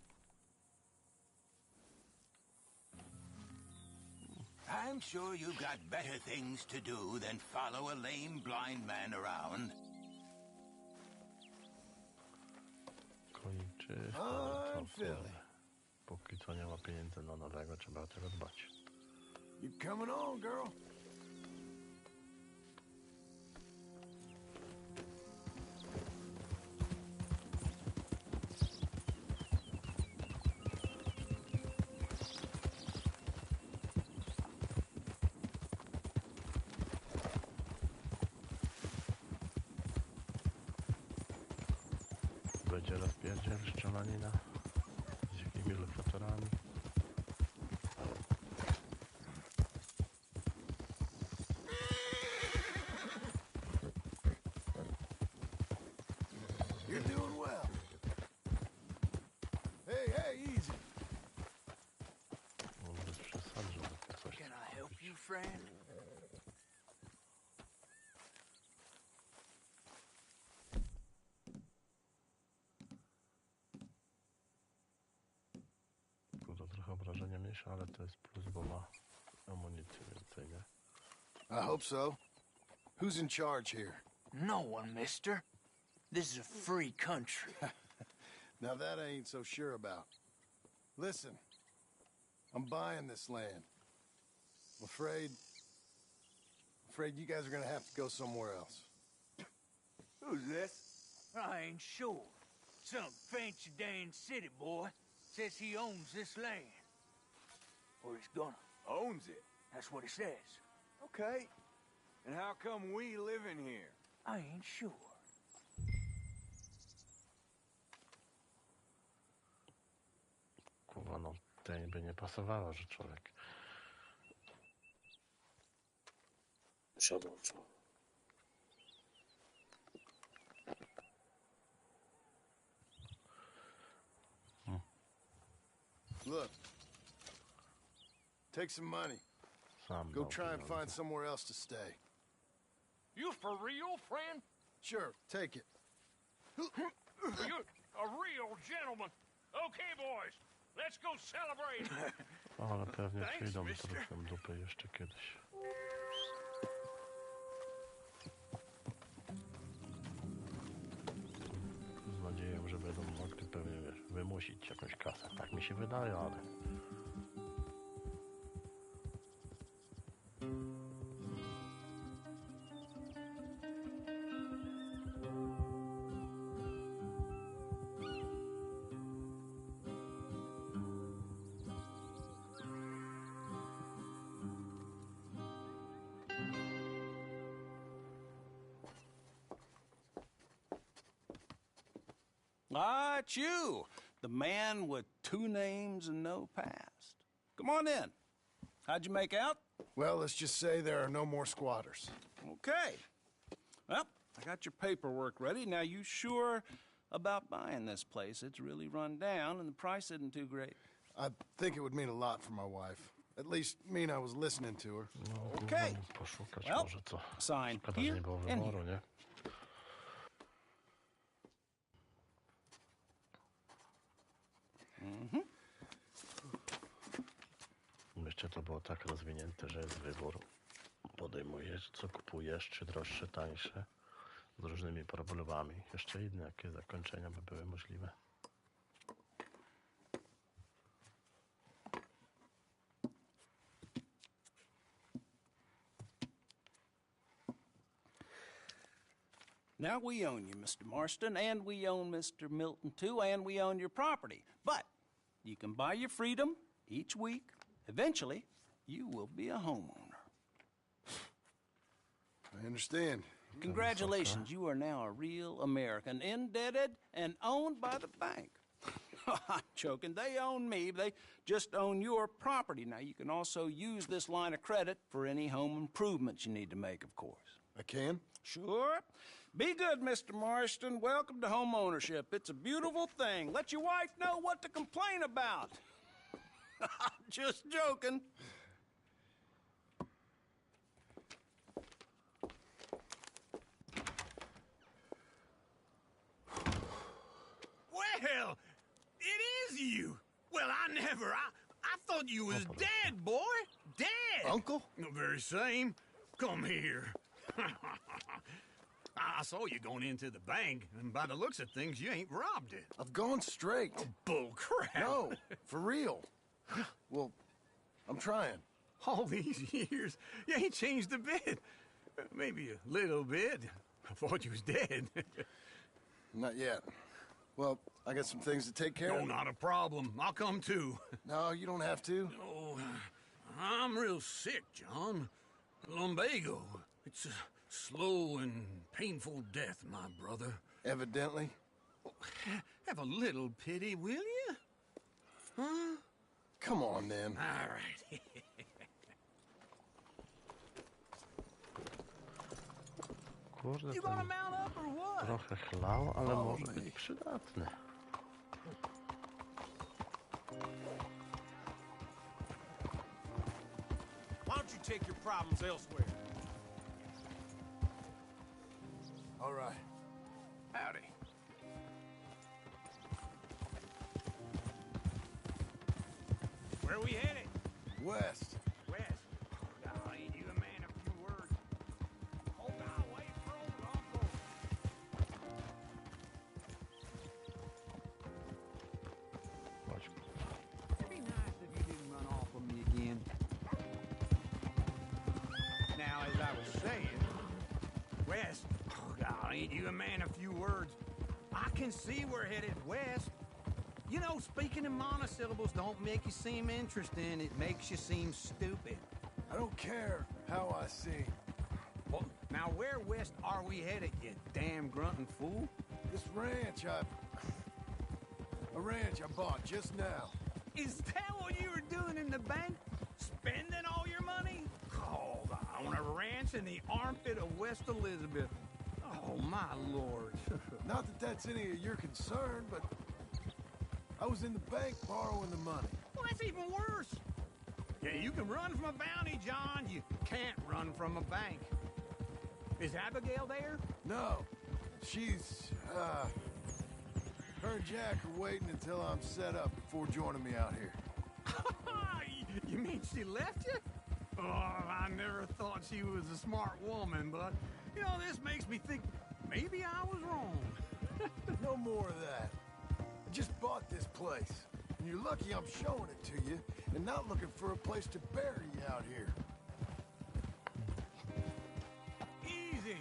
Speaker 13: I'm sure you've got better things to do than follow a lame blind man around.
Speaker 1: Kończy. Póki co nie ma pieniędzy na nowego, trzeba o tego dbać.
Speaker 4: You coming on, girl?
Speaker 1: Będzie rozpierdziel, strzelanina z jakimiś lokatorami.
Speaker 4: You're doing well. Hey, easy.
Speaker 1: Bez przesady, żeby to coś.
Speaker 8: Can I help you, friend?
Speaker 1: To trochę obrażenia mniejsze, ale to jest plus, bo ma amunicję więcej, nie?
Speaker 4: I hope so. Who's in charge here?
Speaker 8: No one, mister. This is a free country.
Speaker 4: Now that I ain't so sure about. Listen, I'm buying this land. I'm afraid you guys are gonna have to go somewhere else.
Speaker 14: Who's this?
Speaker 8: I ain't sure. Some fancy Dan city boy says he owns this land. Or he's gonna.
Speaker 14: Owns it.
Speaker 8: That's what he says.
Speaker 14: Okay. And how come we live in here?
Speaker 8: I ain't sure.
Speaker 1: Kurwa, no tej by nie pasowało, że człowiek siadł.
Speaker 4: Look, take some money. Go try and find somewhere else to stay.
Speaker 7: You for real, friend?
Speaker 4: Sure, take it.
Speaker 7: You're a real gentleman. Okay, boys, let's go celebrate.
Speaker 1: Ale pewnie przyjdą trochę dupy jeszcze kiedyś. Z nadzieją, że będą mogli pewnie wymusić jakąś kasę. Tak mi się wydaje, ale...
Speaker 10: Ah, it's you, the man with 2 names and no past. Come on in. How'd you make out?
Speaker 4: Well, let's just say there are no more squatters.
Speaker 10: Okay. Well, I got your paperwork ready. Now, you sure about buying this place? It's really run down, and the price isn't too great.
Speaker 4: I think it would mean a lot for my wife. At least mean I was listening to her.
Speaker 10: Okay. Well, sign here and here.
Speaker 1: Nie? Jeszcze to było tak rozwinięte, że jest wybór. Podejmujesz, co kupujesz, czy droższe, tańsze, z różnymi problemami. Jeszcze inne jakie zakończenia by były możliwe.
Speaker 10: Now we own you, Mr. Marston, and we own Mr. Milton, too, and we own your property. But you can buy your freedom each week. Eventually, you will be a homeowner.
Speaker 4: I understand.
Speaker 10: Congratulations, you are now a real American, indebted and owned by the bank. I'm joking. They own me. They just own your property. Now, you can also use this line of credit for any home improvements you need to make, of course.
Speaker 4: I can?
Speaker 10: Sure. Be good, Mr. Marston. Welcome to home ownership. It's a beautiful thing. Let your wife know what to complain about. Just joking.
Speaker 8: Well, it is you. Well, I thought you was dead, boy. Dead.
Speaker 4: Uncle?
Speaker 8: The very same. Come here. I saw you going into the bank, and by the looks of things, you ain't robbed it.
Speaker 4: I've gone straight.
Speaker 8: Oh, bull crap.
Speaker 4: No, for real. Well, I'm trying.
Speaker 8: All these years, you ain't changed a bit. Maybe a little bit. I thought you was dead.
Speaker 4: Not yet. Well, I got some things to take care
Speaker 8: No,
Speaker 4: of.
Speaker 8: not a problem. I'll come too.
Speaker 4: No, you don't have to.
Speaker 8: Oh, I'm real sick, John. Lumbago. It's a slow and painful death, my brother.
Speaker 4: Evidently.
Speaker 8: Have a little pity, will you? Huh?
Speaker 4: Come on, then.
Speaker 8: All right.
Speaker 1: Kurde,
Speaker 8: You gonna mount up or what?
Speaker 1: trochę chlał, ale może być przydatny.
Speaker 7: Why don't you take your problems elsewhere?
Speaker 4: All right.
Speaker 8: Howdy. Where we headed?
Speaker 4: West.
Speaker 8: West. Oh, ain't you a man of few words? Hold on, wait for old uncle.
Speaker 1: Chodź.
Speaker 15: It'd be nice if you didn't run off on me again.
Speaker 8: Now, as I was saying, west. Oh, God, ain't you a man of few words? I can see we're headed west. You know, speaking in monosyllables don't make you seem interesting. It makes you seem stupid.
Speaker 4: I don't care how I sing.
Speaker 8: Well, now where west are we headed, you damn grunting fool?
Speaker 4: This ranch a ranch I bought just now.
Speaker 8: Is that what you were doing in the bank? Spending all your money? Oh, on a ranch in the armpit of West Elizabeth. Oh, my lord.
Speaker 4: Not that that's any of your concern, but I was in the bank borrowing the money.
Speaker 8: Well, that's even worse. Yeah, you can run from a bounty, John. You can't run from a bank. Is Abigail there?
Speaker 4: No. She's, her and Jack are waiting until I'm set up before joining me out here.
Speaker 8: You mean she left you? Oh, I never thought she was a smart woman, but, you know, this makes me think maybe I was wrong.
Speaker 4: No more of that. I just bought this place, and you're lucky I'm showing it to you and not looking for a place to bury you out here.
Speaker 8: Easy.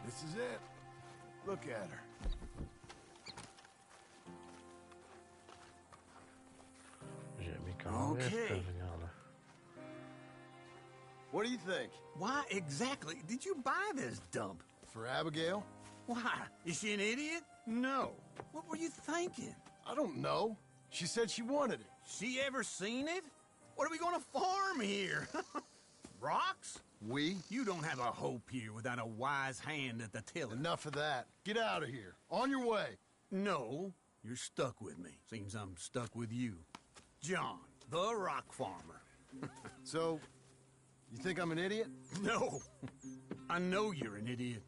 Speaker 4: This is it. Look at her.
Speaker 1: Ziemika jest
Speaker 8: Okay.
Speaker 1: pewnie, ale...
Speaker 4: What do you think?
Speaker 8: Why exactly did you buy this dump?
Speaker 4: For Abigail?
Speaker 8: Why? Is she an idiot? No. What were you thinking?
Speaker 4: I don't know. She said she wanted it.
Speaker 8: She ever seen it? What are we gonna farm here? Rocks?
Speaker 4: We?
Speaker 8: You don't have a hope here without a wise hand at the tiller.
Speaker 4: Enough of that. Get out of here. On your way.
Speaker 8: No, you're stuck with me. Seems I'm stuck with you. John, the rock farmer.
Speaker 4: So, you think I'm an idiot?
Speaker 8: No, I know you're an idiot.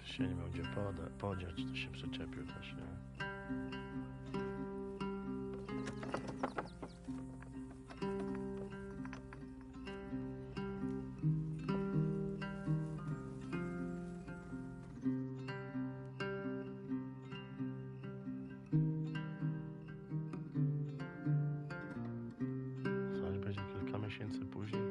Speaker 1: Się nie miał gdzie podziać, to się przyczepił też, nie? Zaś będzie kilka miesięcy później.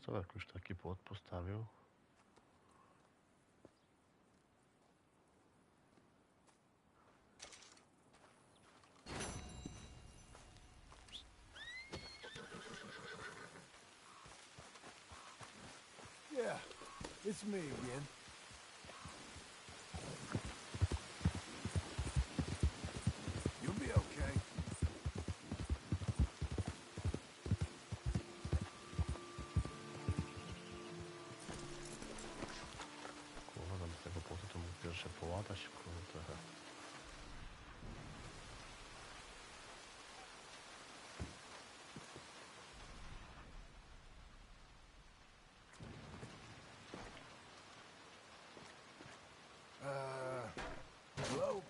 Speaker 1: To jak już taki płot postawił.
Speaker 4: Yeah, it's me again. You'll be okay.
Speaker 1: Kurwa, z tego płotu to mógł pierwsze połatać, kurwa, trochę.
Speaker 4: Hello?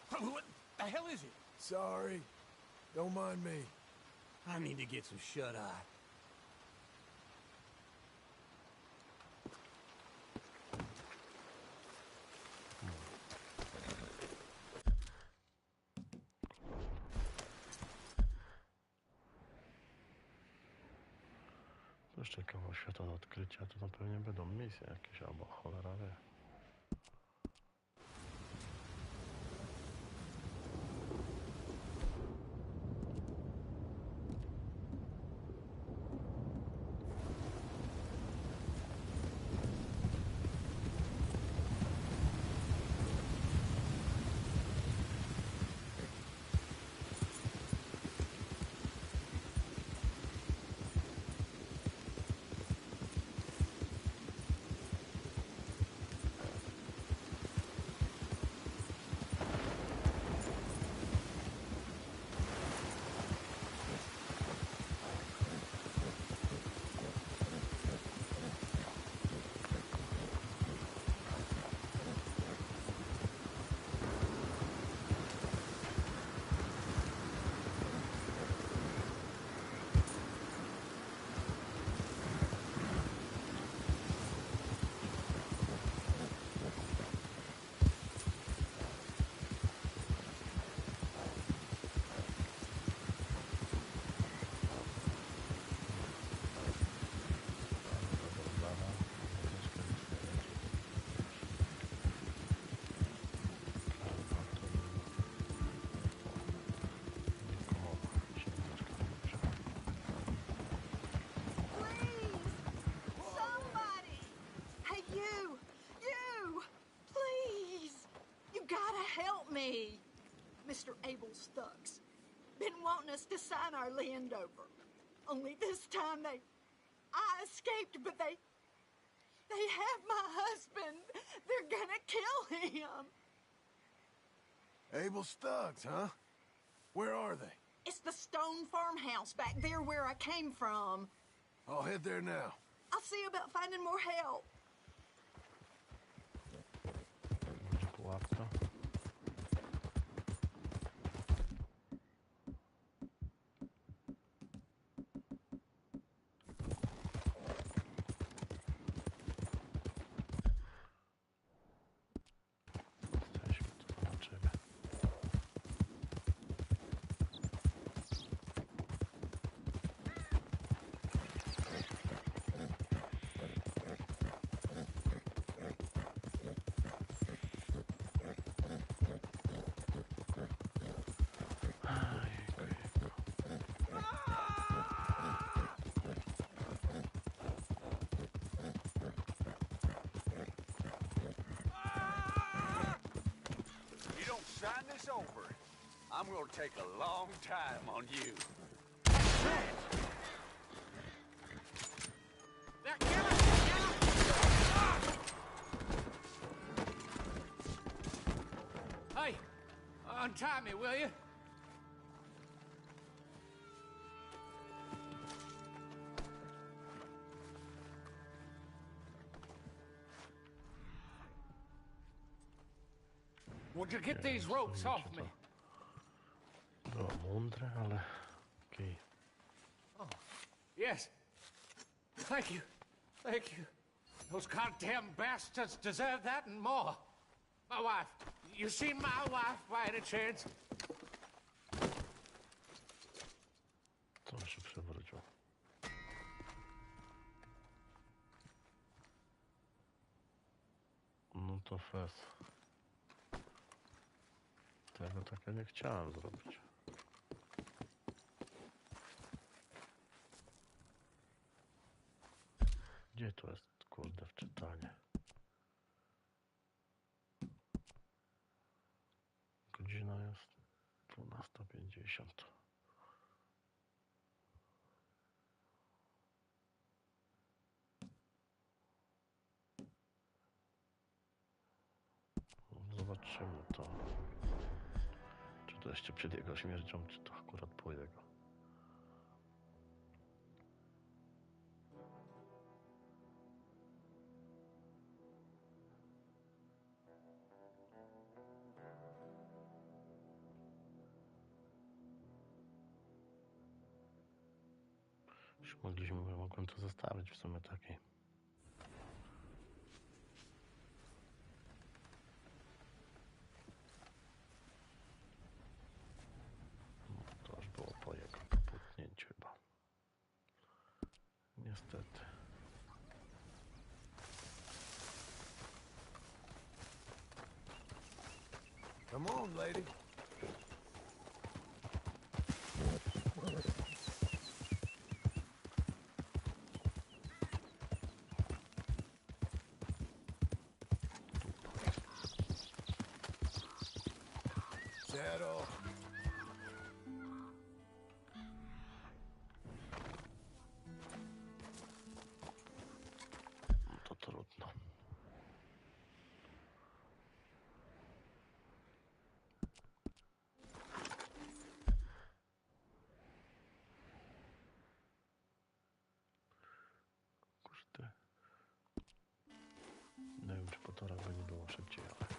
Speaker 8: What the hell is it?
Speaker 4: Sorry. Don't mind me.
Speaker 8: I need to get some shut-eye.
Speaker 1: To jeszcze kawał świata do odkrycia, to na pewno będą misje jakieś, albo cholera wie.
Speaker 3: Mr. Abel Stucks. Been wanting us to sign our land over. Only this time I escaped, but they have my husband. They're gonna kill him.
Speaker 4: Abel Stucks, huh? Where are they?
Speaker 3: It's the stone farmhouse back there where I came from.
Speaker 4: I'll head there now.
Speaker 3: I'll see about finding more help.
Speaker 1: Pułapka.
Speaker 16: Sign this over. I'm gonna take a long time on you.
Speaker 9: Hey, untie me, will you? Would you get these ropes off me?
Speaker 1: Było mądre, ale okej.
Speaker 9: Oh, yes. Thank you. Thank you. Those goddamn bastards deserve that and more. My wife. You seen my wife by any chance?
Speaker 1: Co się przewróciło? to fez. Tego tak ja nie chciałem zrobić. Gdzie to jest, kurde, wczytanie? Godzina jest 12:50. Zobaczymy to. Czy to jeszcze przed jego śmiercią, czy to akurat po jego. Już mogłem to zostawić w sumie takiej. No, to już było po jego kaputnięciu chyba. Niestety.
Speaker 4: Come on, lady. Saddle.
Speaker 1: To trudno. Kurde. Nie wiem, czy po torach by nie było szybciej, ale...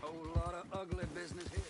Speaker 12: Whole lot of ugly business here.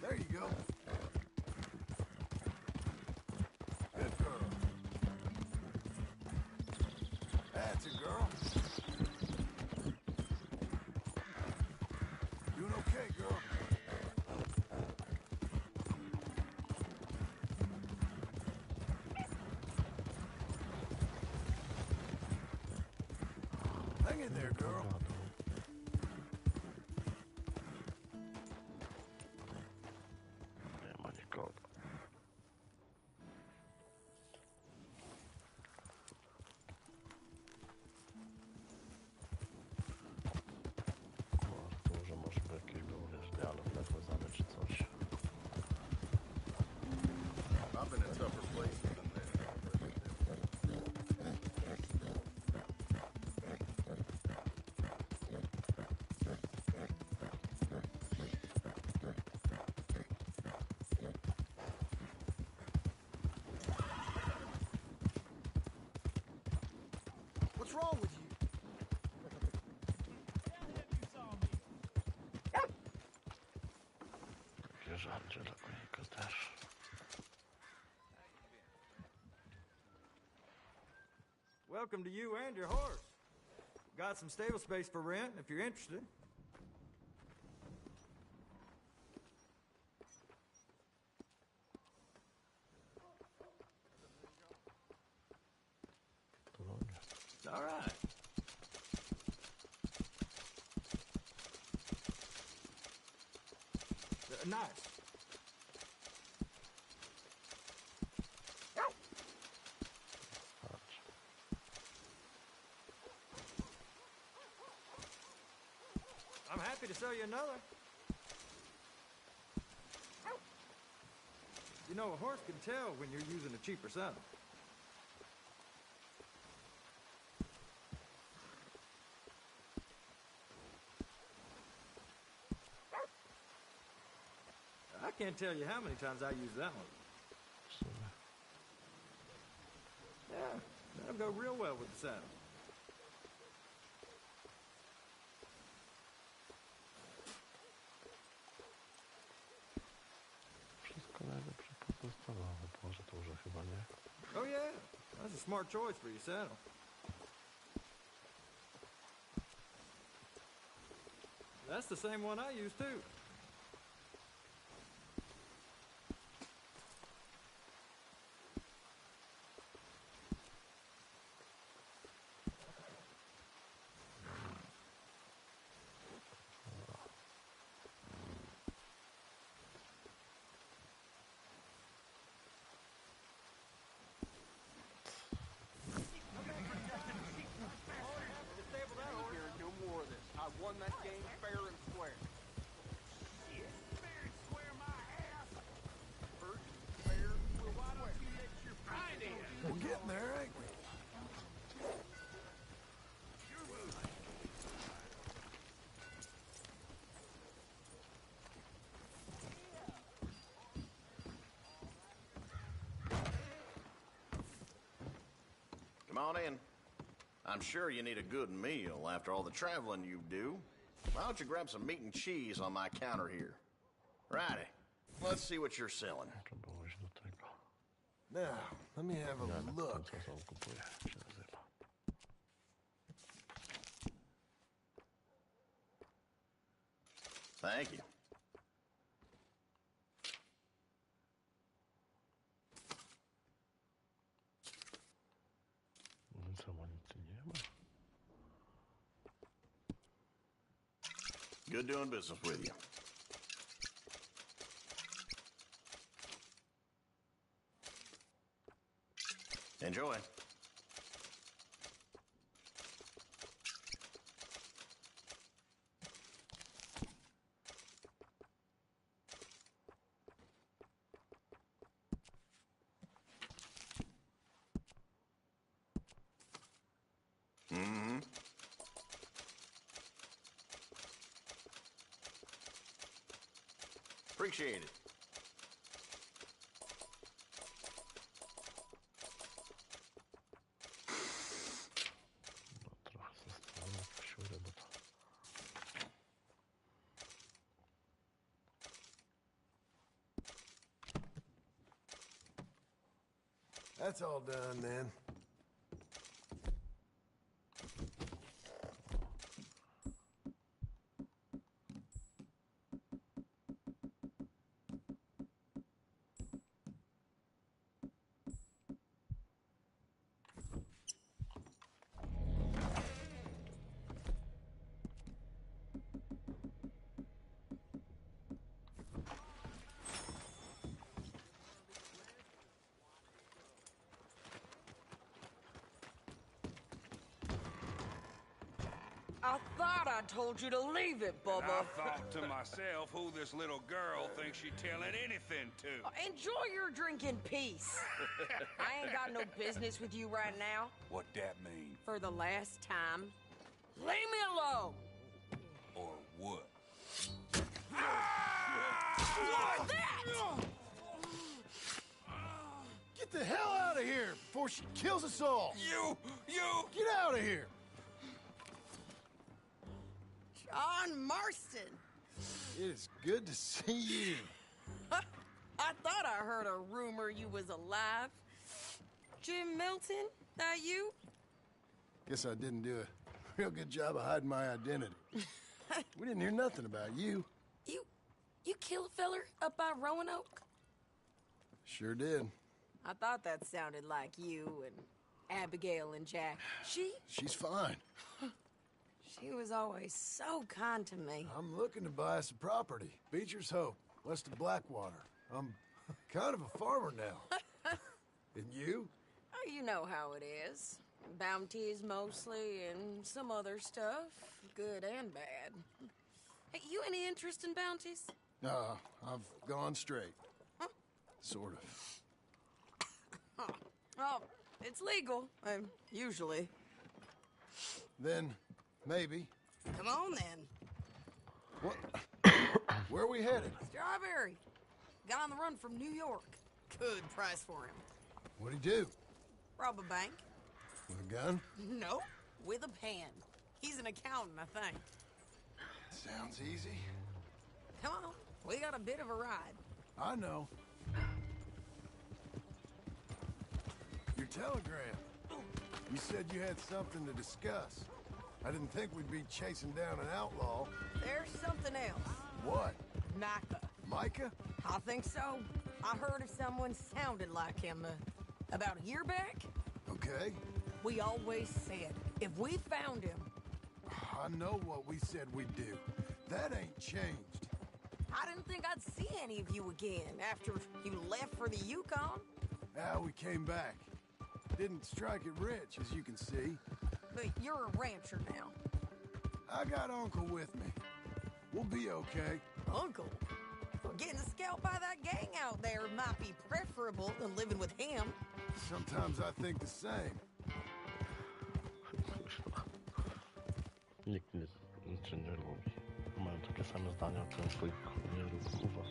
Speaker 4: There you go. Good girl. That's it, girl. Doing okay, girl. Hang in there, girl.
Speaker 1: Nie ma nikogo. Może by jakieś było, wiesz, dialog nawiązany czy coś.
Speaker 11: I've been in tougher places than this.
Speaker 4: What's wrong with you?
Speaker 1: Takie żarcie dla konika też.
Speaker 17: Welcome to you and your horse. Got some stable space for rent if you're interested. It's all right. Nice. I'm happy to sell you another. You know, a horse can tell when you're using a cheaper saddle. I can't tell you how many times I use that one. Yeah, that'll go real well with the saddle.
Speaker 1: Wszystko najlepsze podstawowe, może to już chyba nie.
Speaker 17: Oh yeah, that's a smart choice for your saddle. That's the same one I use too.
Speaker 16: I won that game fair and square. Shit. Fair and square my ass. First, fair, well, why don't you let your pride in?
Speaker 4: We're getting there, ain't we?
Speaker 18: Come on in. I'm sure you need a good meal after all the traveling you do. Why don't you grab some meat and cheese on my counter here? Righty. Let's see what you're selling.
Speaker 4: Now, let me have a look.
Speaker 18: Thank you. Good doing business with you. Enjoy. Mm-hmm. Appreciate it.
Speaker 4: That's all done then.
Speaker 19: I thought I told you to leave it, Bubba.
Speaker 20: And I thought to myself who this little girl thinks she's telling anything to.
Speaker 19: Enjoy your drink in peace. I ain't got no business with you right now.
Speaker 20: What that mean?
Speaker 19: For the last time, leave me alone.
Speaker 20: Or what?
Speaker 19: What's that?
Speaker 4: Get the the hell out of here before she kills us all!
Speaker 20: You!
Speaker 4: Get out of here!
Speaker 19: John Marston!
Speaker 4: It is good to see you.
Speaker 19: I thought I heard a rumor you was alive. Jim Milton, that you?
Speaker 4: Guess I didn't do a real good job of hiding my identity. We didn't hear nothing about you.
Speaker 19: You kill a feller up by Roanoke?
Speaker 4: Sure did.
Speaker 19: I thought that sounded like you and Abigail and Jack.
Speaker 4: She's fine.
Speaker 19: She was always so kind to me.
Speaker 4: I'm looking to buy us a property. Beecher's Hope, west of Blackwater. I'm kind of a farmer now. And you?
Speaker 19: Oh, you know how it is. Bounties mostly, and some other stuff, good and bad. Hey, you any interest in bounties?
Speaker 4: I've gone straight.
Speaker 19: Huh?
Speaker 4: Sort of.
Speaker 19: Oh, it's legal, usually.
Speaker 4: Then, maybe.
Speaker 19: Come on, then.
Speaker 4: What? Where are we headed?
Speaker 19: Strawberry. Got on the run from New York. Good price for him.
Speaker 4: What'd he do?
Speaker 19: Rob a bank.
Speaker 4: With a gun?
Speaker 19: No, with a pen. He's an accountant, I think.
Speaker 4: Sounds easy.
Speaker 19: Come on, we got a bit of a ride.
Speaker 4: I know. Your telegram. You said you had something to discuss. I didn't think we'd be chasing down an outlaw.
Speaker 19: There's something else.
Speaker 4: What?
Speaker 19: Micah.
Speaker 4: Micah?
Speaker 19: I think so. I heard of someone sounded like him about a year back.
Speaker 4: Okay.
Speaker 19: We always said, if we found him...
Speaker 4: I know what we said we'd do. That ain't changed.
Speaker 19: I didn't think I'd see any of you again after you left for the Yukon.
Speaker 4: We came back. Didn't strike it rich, as you can see.
Speaker 19: But you're a rancher now.
Speaker 4: I got Uncle with me. We'll be okay.
Speaker 19: Uncle? Getting scalped by that gang out there might be preferable than living with him.
Speaker 4: Sometimes I think the same.
Speaker 1: Nikt nic nie lubi. Mają takie same zdania o tym swoich nie lub kurwa.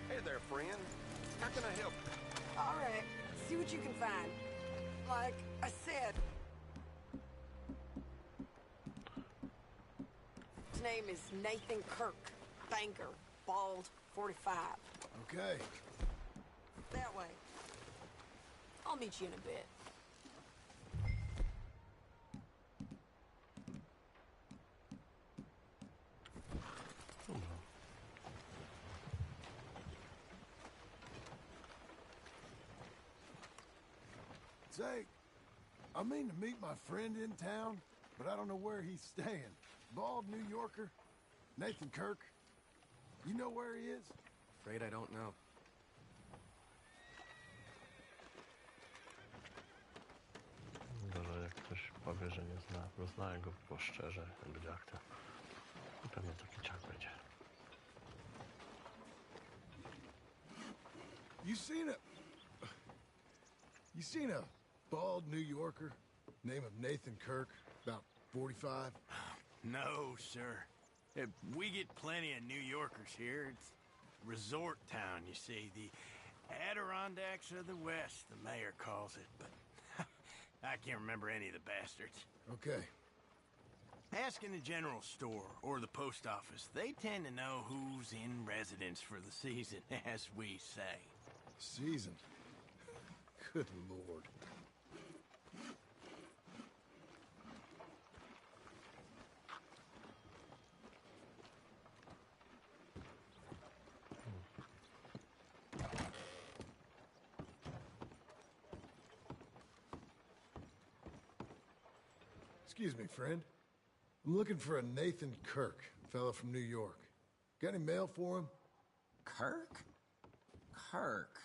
Speaker 16: Hey there, friend. How can I help you?
Speaker 19: All right, see what you can find. Like I said, his name is Nathan Kirk, banker, bald, 45.
Speaker 4: Okay.
Speaker 19: That way. I'll meet you in a bit.
Speaker 4: Say, I mean to meet my friend in town, but I don't know where he's staying. Bald New Yorker, Nathan Kirk. You know where he is?
Speaker 14: Afraid I don't know.
Speaker 1: Może jak ktoś powie, że nie zna, bo znaję go po szczerze, będzie jak to. I pewnie taki ciak będzie.
Speaker 4: You seen a bald New Yorker, name of Nathan Kirk, about 45?
Speaker 8: No, sir. We get plenty of New Yorkers here. It's resort town, you see. The Adirondacks of the West, the mayor calls it, but I can't remember any of the bastards.
Speaker 4: Okay.
Speaker 8: Ask in the general store or the post office. They tend to know who's in residence for the season, as we say.
Speaker 4: Season? Good Lord. Excuse me, friend. I'm looking for a Nathan Kirk, fellow from New York. Got any mail for him?
Speaker 14: Kirk? Kirk?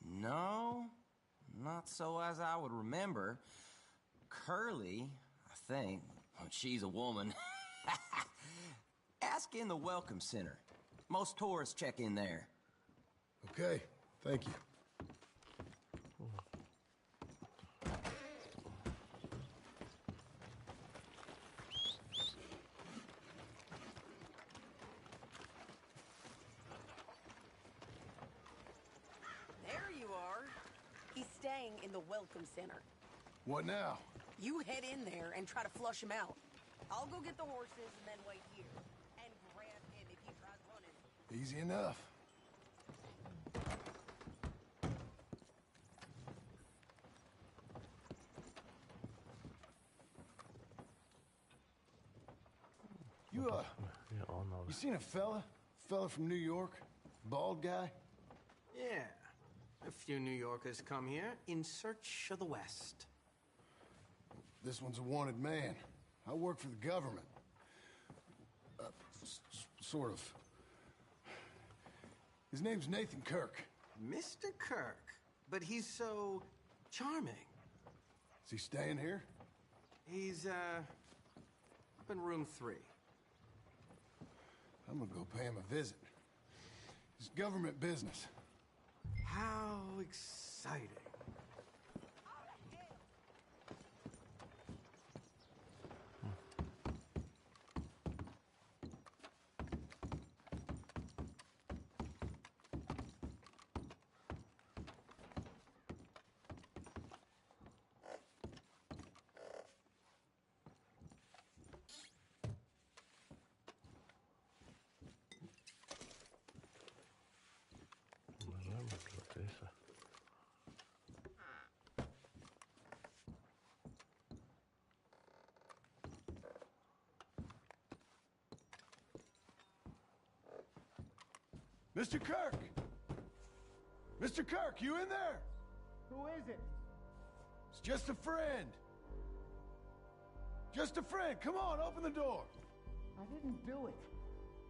Speaker 21: No, not so as I would remember. Curly, I think. She's a woman. Ask in the Welcome Center. Most tourists check in there.
Speaker 4: Okay, thank you.
Speaker 19: There you are. He's staying in the Welcome Center.
Speaker 4: What now?
Speaker 19: You head in there and try to flush him out. I'll go get the horses and then wait here. And grab him if he tries running.
Speaker 4: Easy enough. You seen a fella? Fella from New York? Bald guy?
Speaker 22: Yeah. A few New Yorkers come here in search of the West.
Speaker 4: This one's a wanted man. I work for the government. Sort of. His name's Nathan Kirk.
Speaker 22: Mr. Kirk? But he's so charming.
Speaker 4: Is he staying here?
Speaker 22: He's, up in room 3.
Speaker 4: I'm gonna go pay him a visit. It's government business.
Speaker 22: How exciting.
Speaker 4: Mr. Kirk! Mr. Kirk, you in there?
Speaker 23: Who is it?
Speaker 4: It's just a friend. Just a friend. Come on, open the door.
Speaker 23: I didn't do it.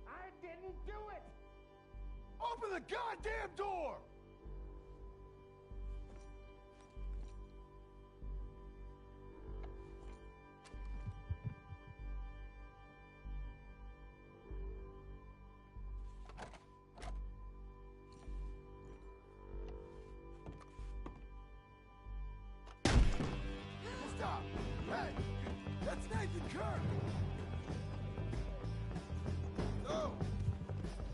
Speaker 23: I didn't do it!
Speaker 4: Open the goddamn door! Stop! Hey! That's Nathan Kirk! Oh!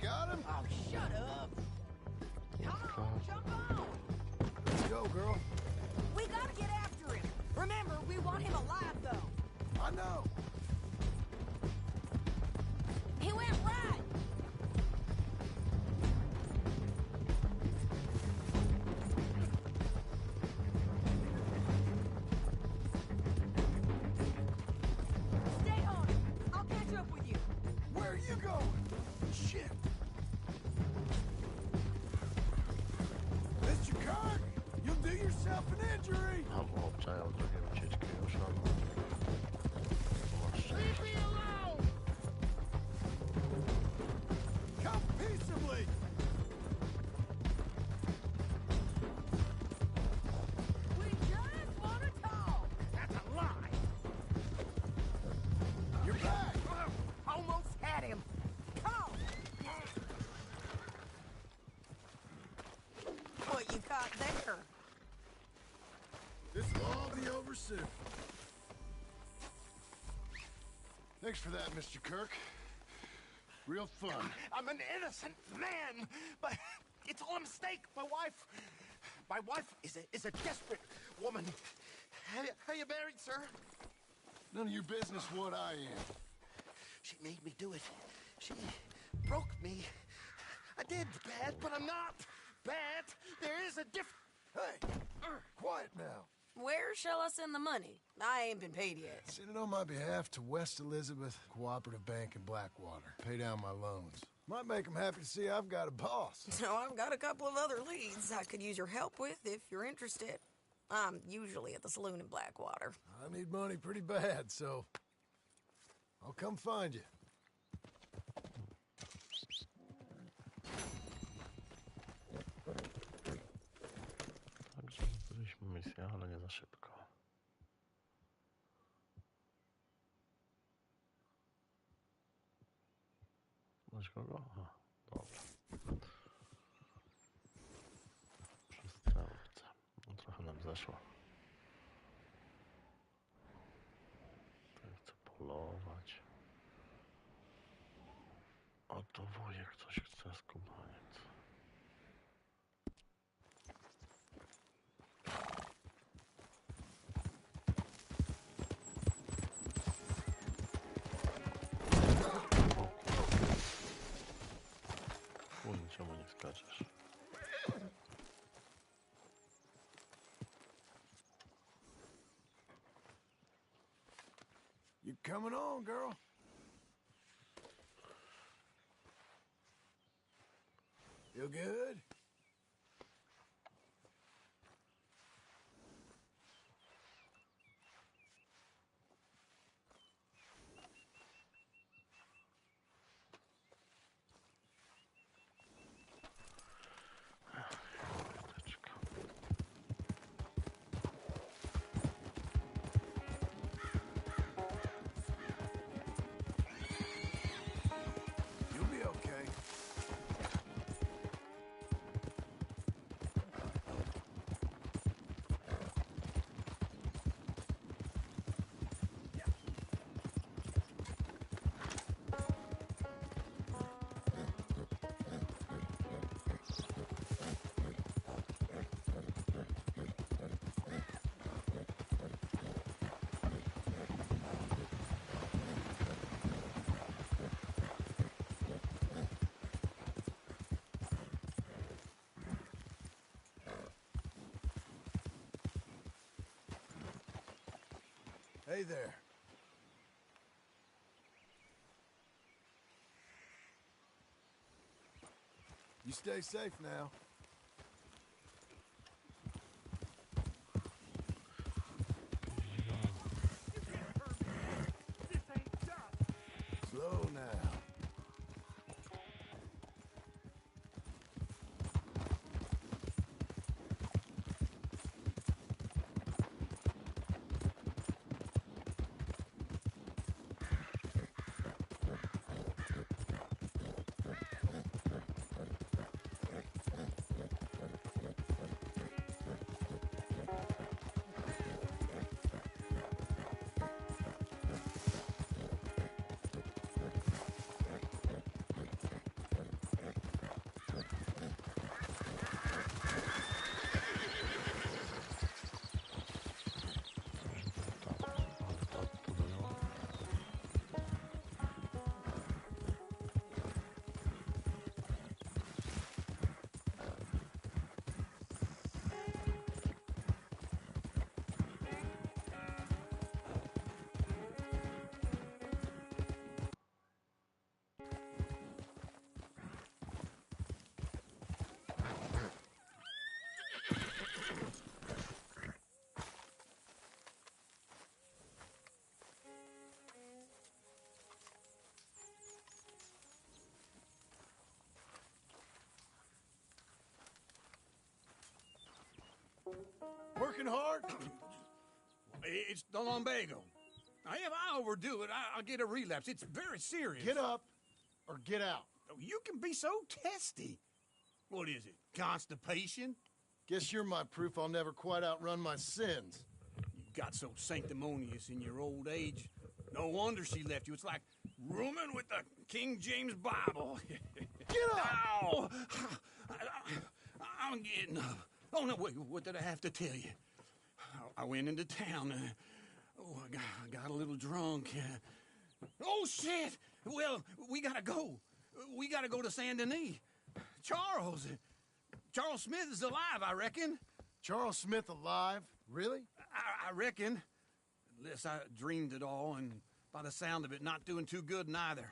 Speaker 4: Got him?
Speaker 19: Oh, shut up! Come on, jump on!
Speaker 4: Let's go, girl.
Speaker 19: We gotta get after him. Remember, we want him alive, though.
Speaker 4: I know.
Speaker 19: He went right. Stay on him. I'll catch up with you.
Speaker 4: Where are you going? Shit. Mr. Kirk, you'll do yourself an injury.
Speaker 1: Albo obczają drogę ucieczkę już mam.
Speaker 4: Leave me alone! Come peaceably!
Speaker 19: We just want to talk.
Speaker 23: That's a lie!
Speaker 4: You're back!
Speaker 19: Almost had him. Come on. What you caught there?
Speaker 4: This will all be over soon. Thanks for that, Mr. Kirk. Real fun.
Speaker 23: I'm an innocent man, but it's all a mistake. My wife is a desperate woman. Are you married, sir?
Speaker 4: None of your business what I am.
Speaker 23: She made me do it. She broke me. I did bad, but I'm not bad. There is a difference.
Speaker 4: Hey, quiet now.
Speaker 19: Where shall I send the money? I ain't been paid yet.
Speaker 4: Send it on my behalf to West Elizabeth Cooperative Bank in Blackwater. Pay down my loans. Might make them happy to see I've got a boss.
Speaker 19: So I've got a couple of other leads I could use your help with if you're interested. I'm usually at the saloon in Blackwater.
Speaker 4: I need money pretty bad, so I'll come find you.
Speaker 1: szybkie, ale nie za szybko. Masz kogo? Aha, dobra. Przez strzelce. No, trochę nam zeszło. Chcę polować. O, to wujek coś chce, skubaniec. Kurde, czemu nie skaczesz?
Speaker 4: You coming on, girl? You good? You'll be okay. Hey there. You stay safe now. Slow now. Working hard?
Speaker 16: It's the lumbago. Now, if I overdo it, I'll get a relapse. It's very serious.
Speaker 4: Get up or get out.
Speaker 16: You can be so testy. What is it, constipation?
Speaker 4: Guess you're my proof I'll never quite outrun my sins.
Speaker 16: You got so sanctimonious in your old age. No wonder she left you. It's like rooming with the King James Bible.
Speaker 4: Get up!
Speaker 16: Ow! I'm getting up. Oh, no, wait, what did I have to tell you? I went into town. I got a little drunk. Oh, shit! Well, we gotta go. We gotta go to Saint Denis. Charles Smith is alive, I reckon.
Speaker 4: Charles Smith alive? Really?
Speaker 16: I reckon. Unless I dreamed it all, and by the sound of it, not doing too good neither.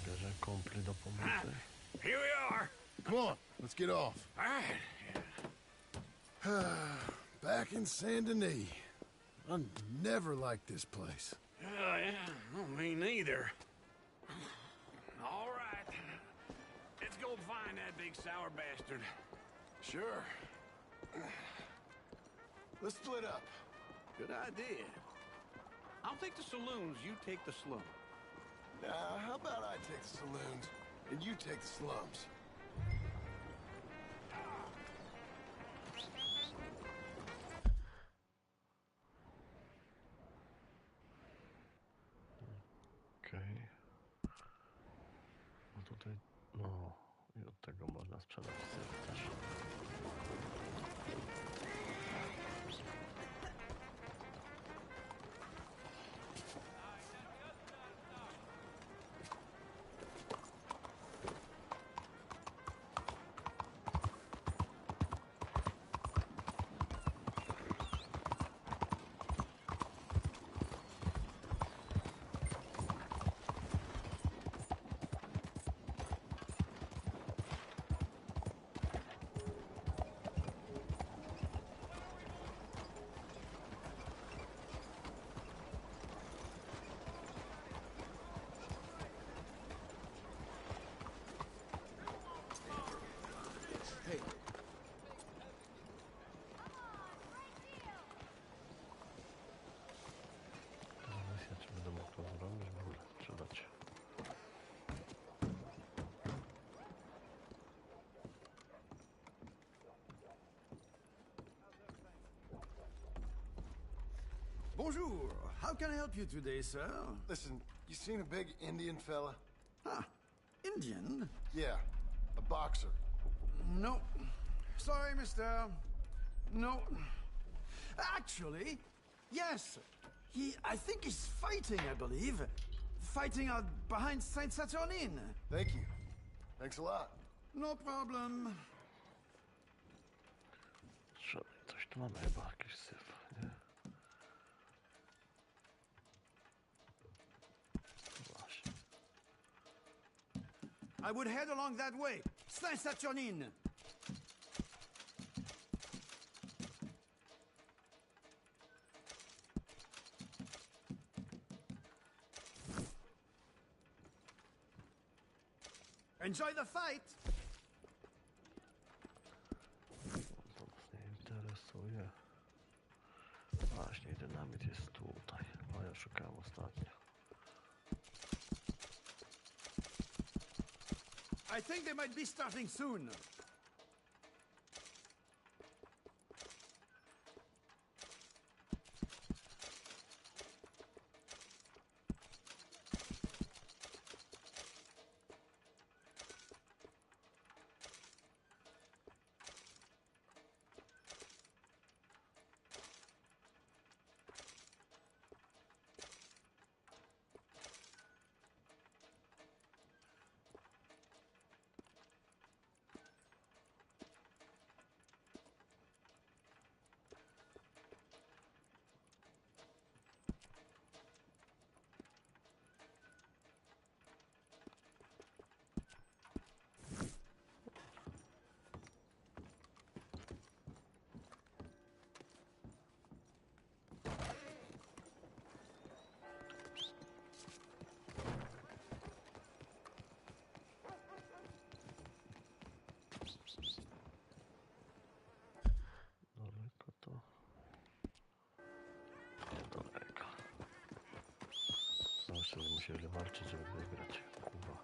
Speaker 1: Bierze kumpli do pomocy.
Speaker 16: Here we are.
Speaker 4: Come on, let's let's get off.
Speaker 16: All right.
Speaker 4: Back in Saint Denis. I never liked this place.
Speaker 16: Yeah, well, me neither. All right. Let's go find that big sour bastard.
Speaker 4: Sure. Let's split up.
Speaker 16: Good idea. I'll take the saloons, you take the slum.
Speaker 4: Now, how about I take the saloons and you take the slums?
Speaker 1: Okej. No tutaj, no i od tego można sprzedać syf też. Czy będę mógł to zrobić? W ogóle przydać.
Speaker 4: Bonjour. How can I help you today, sir? Listen, you seen a big Indian fella? Huh. Indian? Yeah, a boxer. No. Sorry, mister. No. Actually, yes. I think he's fighting, I believe. Fighting out behind Saint Saturnine. Thank you. Thanks a lot. No problem.
Speaker 1: Coś tu mamy chyba, jakiś syf, nie? Właśnie.
Speaker 4: I would head along that way. Saint Saturnine. Enjoy the fight!
Speaker 1: To nas nie interesuje. Właśnie, dynamit jest tutaj. A ja szukałem ostatnio.
Speaker 4: I think they might be starting soon.
Speaker 1: Daleko to. Daleko. Zawsze musieli walczyć, żeby wygrać. Kurwa.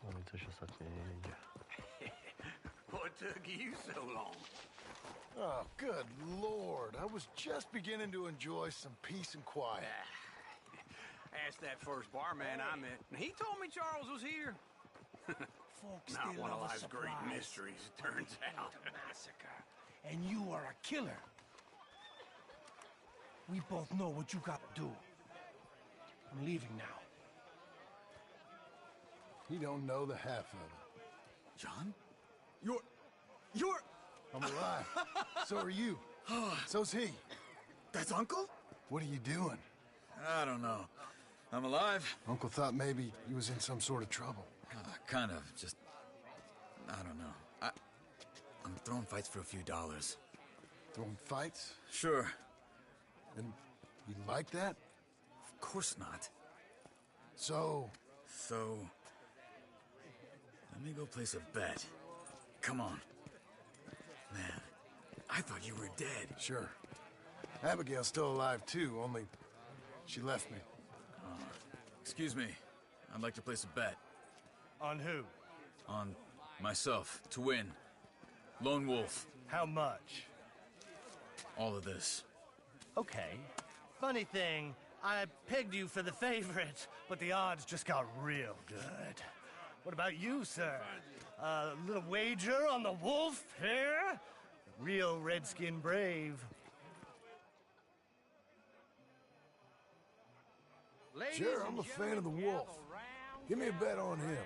Speaker 1: No mi coś ostatnio nie idzie.
Speaker 16: What took you so long?
Speaker 4: Oh, good Lord. I was just beginning to enjoy some peace and quiet.
Speaker 16: Asked that first barman I met, and he told me Charles was here.
Speaker 8: Folks
Speaker 16: Not
Speaker 8: still
Speaker 16: one of
Speaker 8: love a
Speaker 16: life's great
Speaker 8: surprise.
Speaker 16: mysteries, it turns out.
Speaker 8: A massacre, and you are a killer. We both know what you got to do. I'm leaving now.
Speaker 4: He don't know the half of it.
Speaker 16: John?
Speaker 4: You're... I'm alive. So are you. So's he.
Speaker 2: That's Uncle?
Speaker 4: What are you doing?
Speaker 2: I don't know. I'm alive.
Speaker 4: Uncle thought maybe he was in some sort of trouble.
Speaker 2: Kind of. Just I don't know. I'm throwing fights for a few dollars.
Speaker 4: Throwing fights?
Speaker 2: Sure.
Speaker 4: And you like that?
Speaker 2: Of course not.
Speaker 4: So,
Speaker 2: let me go place a bet. Come on. Man, I thought you were dead.
Speaker 4: Sure. Abigail's still alive, too, only she left me.
Speaker 2: Excuse me. I'd like to place a bet.
Speaker 5: On who?
Speaker 2: On myself, to win. Lone Wolf.
Speaker 5: How much?
Speaker 2: All of this.
Speaker 5: Okay. Funny thing, I pegged you for the favorite, but the odds just got real good. What about you, sir? A little wager on the wolf here? Real redskin brave.
Speaker 4: Sure, I'm a fan of the wolf. Give me a bet on him.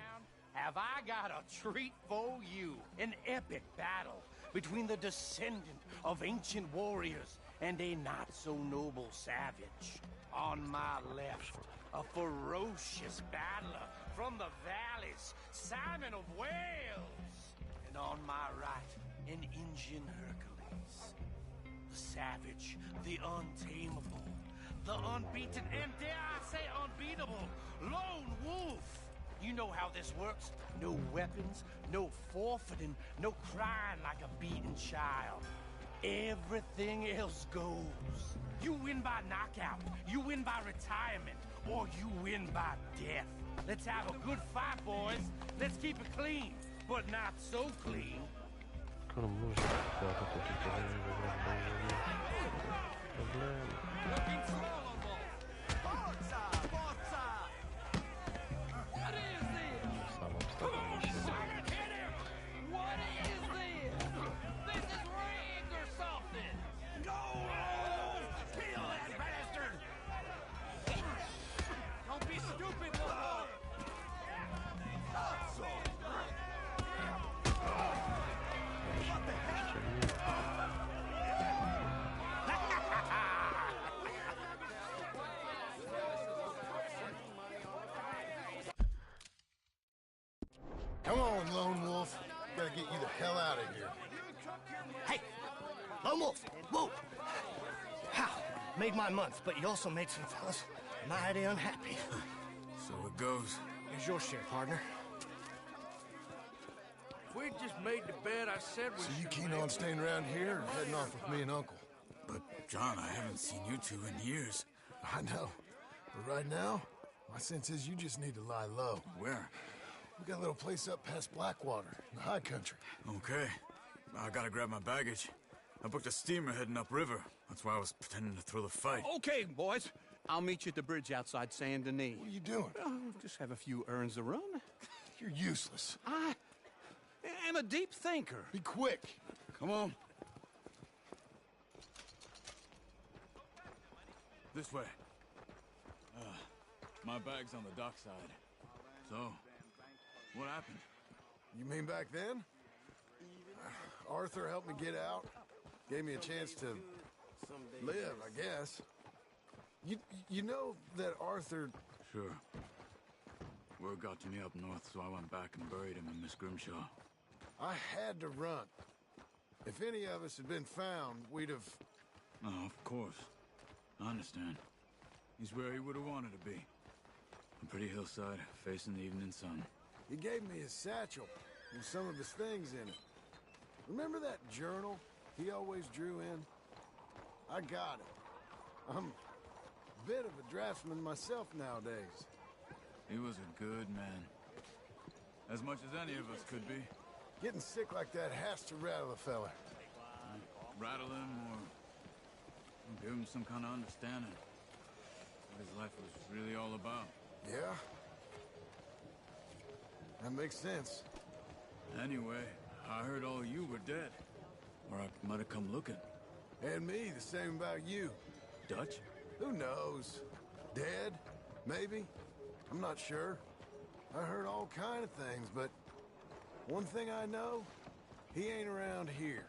Speaker 8: Have I got a treat for you? An epic battle between the descendant of ancient warriors and a not-so-noble savage. On my left, a ferocious battler from the valleys, Simon of Wales. And on my right, an Indian Hercules. The savage, the untamable, the unbeaten, and dare I say unbeatable, Lone Wolf. You know how this works. No weapons, no forfeiting, no crying like a beaten child. Everything else goes. You win by knockout, you win by retirement, or you win by death. Let's have a good fight, boys. Let's keep it clean, but not so clean. Looking slow on ball. Forza! Forza! What is this? Come on, Simon, hit him! What is this? This is rigged or something! Go! Kill that bastard! Don't be stupid, Lobo! What the heck?
Speaker 4: Come on, Lone Wolf. Gotta get you the hell out of here.
Speaker 5: Hey, Lone Wolf, whoa! How? Made my month, but you also made some fellas mighty unhappy.
Speaker 2: So it goes.
Speaker 5: Here's your share, partner.
Speaker 16: If we just made the bet I said we
Speaker 4: So you keen on staying around here or heading off with me and Uncle?
Speaker 2: But, John, I haven't seen you two in years.
Speaker 4: I know. But right now, my sense is you just need to lie low.
Speaker 2: Where?
Speaker 4: We got a little place up past Blackwater, in the high country.
Speaker 2: Okay. I gotta grab my baggage. I booked a steamer heading upriver. That's why I was pretending to throw the fight.
Speaker 16: Okay, boys. I'll meet you at the bridge outside Saint Denis.
Speaker 4: What are you doing?
Speaker 16: Oh, just have a few errands to run.
Speaker 4: You're useless.
Speaker 16: I am a deep thinker.
Speaker 4: Be quick.
Speaker 2: Come on. This way. My bag's on the dockside. So, what happened?
Speaker 4: You mean back then? Arthur helped me get out. Gave me a chance to live, I guess. You know that Arthur...
Speaker 2: Sure. Word got to me up north, so I went back and buried him in Miss Grimshaw.
Speaker 4: I had to run. If any of us had been found, we'd have...
Speaker 2: Oh, of course. I understand. He's where he would have wanted to be. A pretty hillside, facing the evening sun.
Speaker 4: He gave me his satchel with some of his things in it. Remember that journal he always drew in? I got it. I'm a bit of a draftsman myself nowadays.
Speaker 2: He was a good man. As much as any of us could be.
Speaker 4: Getting sick like that has to rattle a fella.
Speaker 2: Rattle him or give him some kind of understanding. What his life was really all about.
Speaker 4: Yeah? That makes sense.
Speaker 2: Anyway, I heard all you were dead. Or I might have come looking.
Speaker 4: And me, the same about you.
Speaker 2: Dutch?
Speaker 4: Who knows? Dead? Maybe? I'm not sure. I heard all kind of things, but one thing I know, he ain't around here.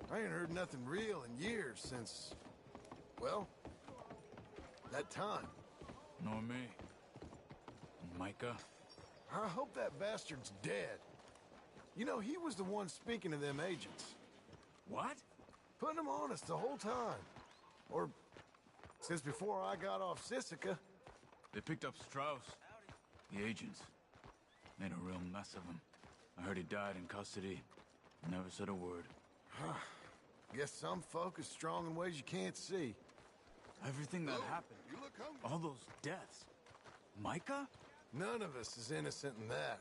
Speaker 4: I ain't heard nothing real in years since, well, that time.
Speaker 2: Nor me. And Micah?
Speaker 4: I hope that bastard's dead. You know, he was the one speaking to them agents.
Speaker 2: What?
Speaker 4: Putting them on us the whole time. Or since before I got off Sisika.
Speaker 2: They picked up Strauss. The agents. Made a real mess of him. I heard he died in custody. Never said a word.
Speaker 4: Guess some folk is strong in ways you can't see.
Speaker 2: Everything that happened. All those deaths. Micah?
Speaker 4: None of us is innocent in that.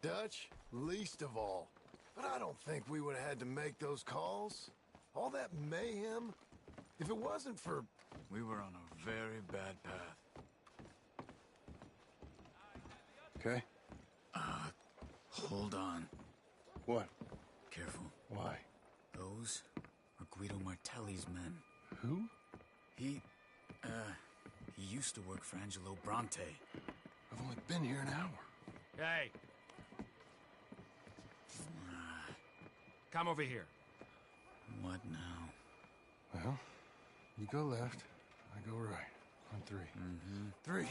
Speaker 4: Dutch, least of all. But I don't think we would have had to make those calls. All that mayhem. If it wasn't for...
Speaker 2: We were on a very bad path.
Speaker 4: Okay.
Speaker 2: Hold on.
Speaker 4: What?
Speaker 2: Careful.
Speaker 4: Why?
Speaker 2: Those are Guido Martelli's men.
Speaker 4: Who?
Speaker 2: He used to work for Angelo Bronte.
Speaker 4: I've only been here an hour.
Speaker 6: Hey. Come over here.
Speaker 2: What now?
Speaker 4: Well, you go left, I go right. On three.
Speaker 2: Mm-hmm.
Speaker 4: 3.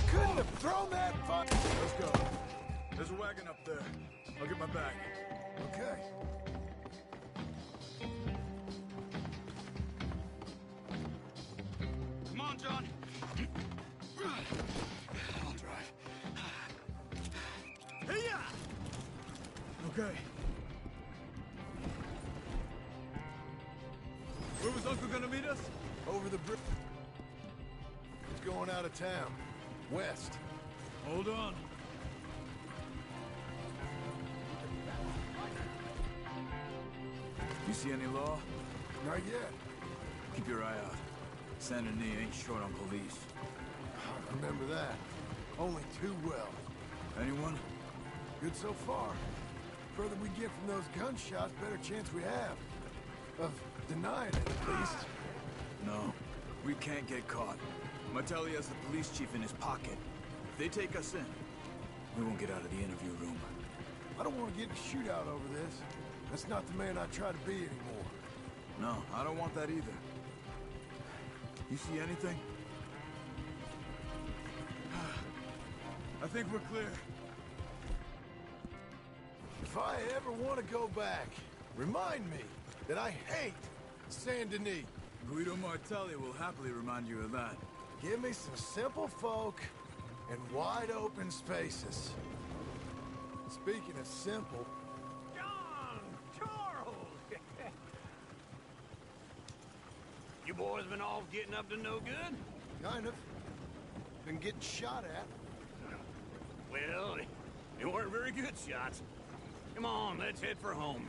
Speaker 4: Couldn't have thrown that fuck.
Speaker 2: Let's go. There's a wagon up there. I'll get my bag.
Speaker 4: Okay.
Speaker 2: Come on, John. I'll drive. Hey-ya! Okay. Where was Uncle gonna meet us?
Speaker 4: Over the bridge. He's going out of town. West.
Speaker 2: Hold on. You see any law?
Speaker 4: Not yet.
Speaker 2: Keep your eye out. Saint Denis ain't short on police.
Speaker 4: I remember that. Only too well.
Speaker 2: Anyone?
Speaker 4: Good so far. Further we get from those gunshots, better chance we have. Of denying it, at least.
Speaker 2: No. We can't get caught. Martelli has the police chief in his pocket. If they take us in, we won't get out of the interview room.
Speaker 4: I don't want to get in a shootout over this. That's not the man I try to be anymore.
Speaker 2: No, I don't want that either. You see anything? I think we're clear.
Speaker 4: If I ever want to go back, remind me that I hate Saint Denis.
Speaker 2: Guido Martelli will happily remind you of that.
Speaker 4: Give me some simple folk and wide open spaces. Speaking of simple...
Speaker 23: John! Charles! You boys been off getting up to no good?
Speaker 4: Kind of. Been getting shot at.
Speaker 23: Well, they weren't very good shots. Come on, let's head for home.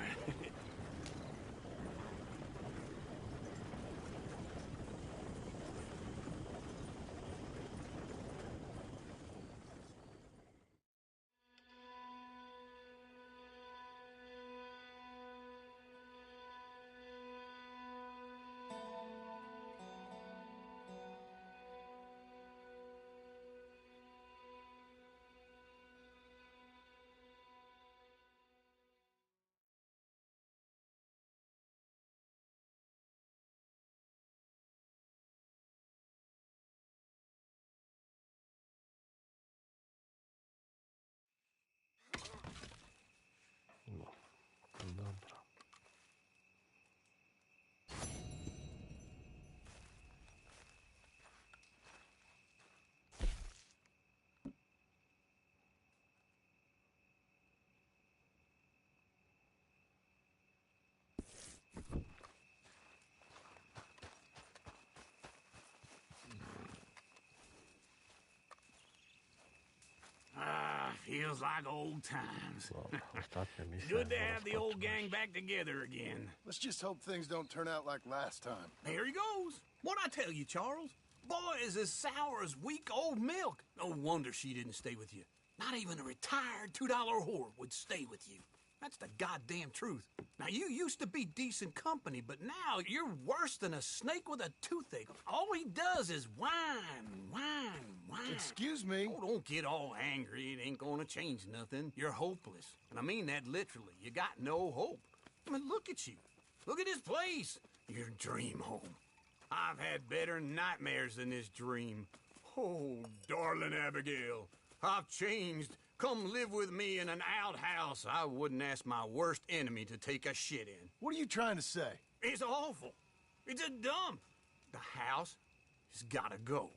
Speaker 1: No, dobra.
Speaker 23: Feels like old times.
Speaker 1: Ostatnia misja.
Speaker 23: Good to have the old gang back together again.
Speaker 4: Let's just hope things don't turn out like last time.
Speaker 9: Here he goes. What'd I tell you, Charles? Boy is as sour as weak old milk. No wonder she didn't stay with you. Not even a retired $2 whore would stay with you. That's the goddamn truth. Now, you used to be decent company, but now you're worse than a snake with a toothache. All he does is whine, whine, whine.
Speaker 4: Excuse me?
Speaker 23: Oh, don't get all angry. It ain't gonna change nothing. You're hopeless. And I mean that literally. You got no hope. I mean, look at you.
Speaker 16: Look at this place. Your dream home. I've had better nightmares than this dream. Oh, darling Abigail, I've changed. Come live with me in an outhouse I wouldn't ask my worst enemy to take a shit in.
Speaker 4: What are you trying to say?
Speaker 16: It's awful. It's a dump. The house has gotta go.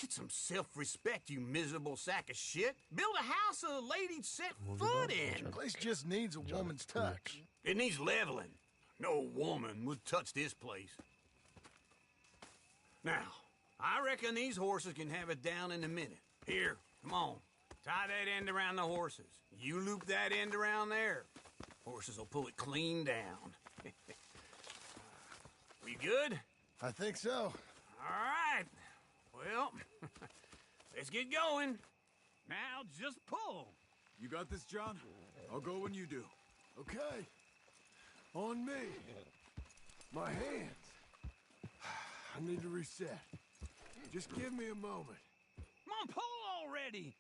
Speaker 16: Get some self-respect, you miserable sack of shit. Build a house a lady'd set foot in.
Speaker 4: The place just needs a woman's touch.
Speaker 16: It needs leveling. No woman would touch this place. Now, I reckon these horses can have it down in a minute. Here, come on. Tie that end around the horses. You loop that end around there. Horses will pull it clean down. We good?
Speaker 4: I think so.
Speaker 16: All right. Well, let's get going. Now just pull.
Speaker 2: You got this, John? I'll go when you do.
Speaker 4: Okay. On me. My hands. I need to reset. Just give me a moment.
Speaker 16: Come on, pull already.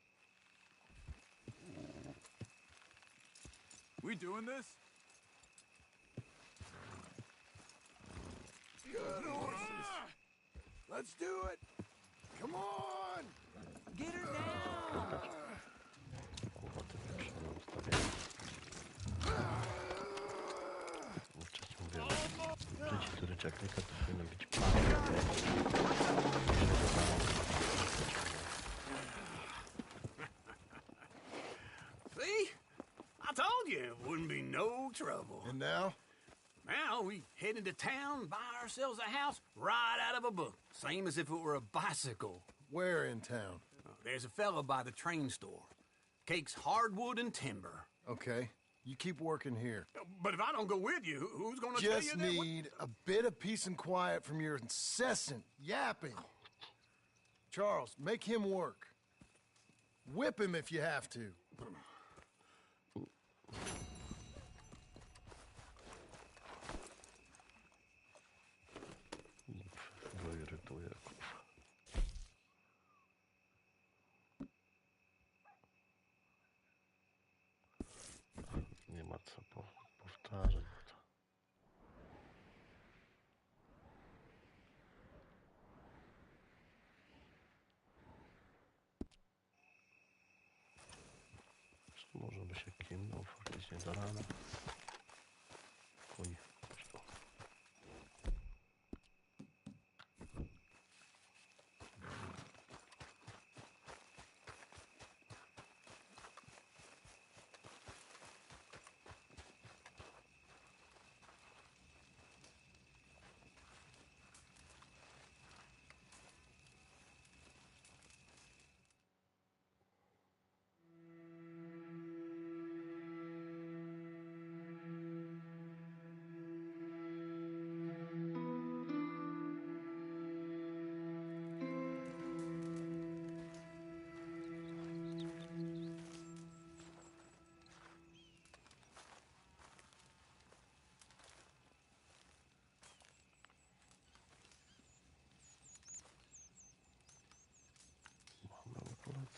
Speaker 2: We doing this?
Speaker 4: Good horses. Let's do it. Come on.
Speaker 15: Get her down.
Speaker 1: Przycisk, który trzeba klikać, to powinno być pan.
Speaker 16: See? I told you it wouldn't be no trouble.
Speaker 4: And now?
Speaker 16: Now we head into town, buy ourselves a house right out of a book. Same as if it were a bicycle.
Speaker 4: Where in town?
Speaker 16: There's a fella by the train store. Cakes hardwood and timber.
Speaker 4: Okay. You keep working here.
Speaker 16: But if I don't go with you, who's gonna tell you that?
Speaker 4: Just need a bit of peace and quiet from your incessant yapping. Charles, make him work. Whip him if you have to.
Speaker 1: Go irytuje. Nie ma co powtarzać. Może by się kimnął faktycznie do rana. Kuj.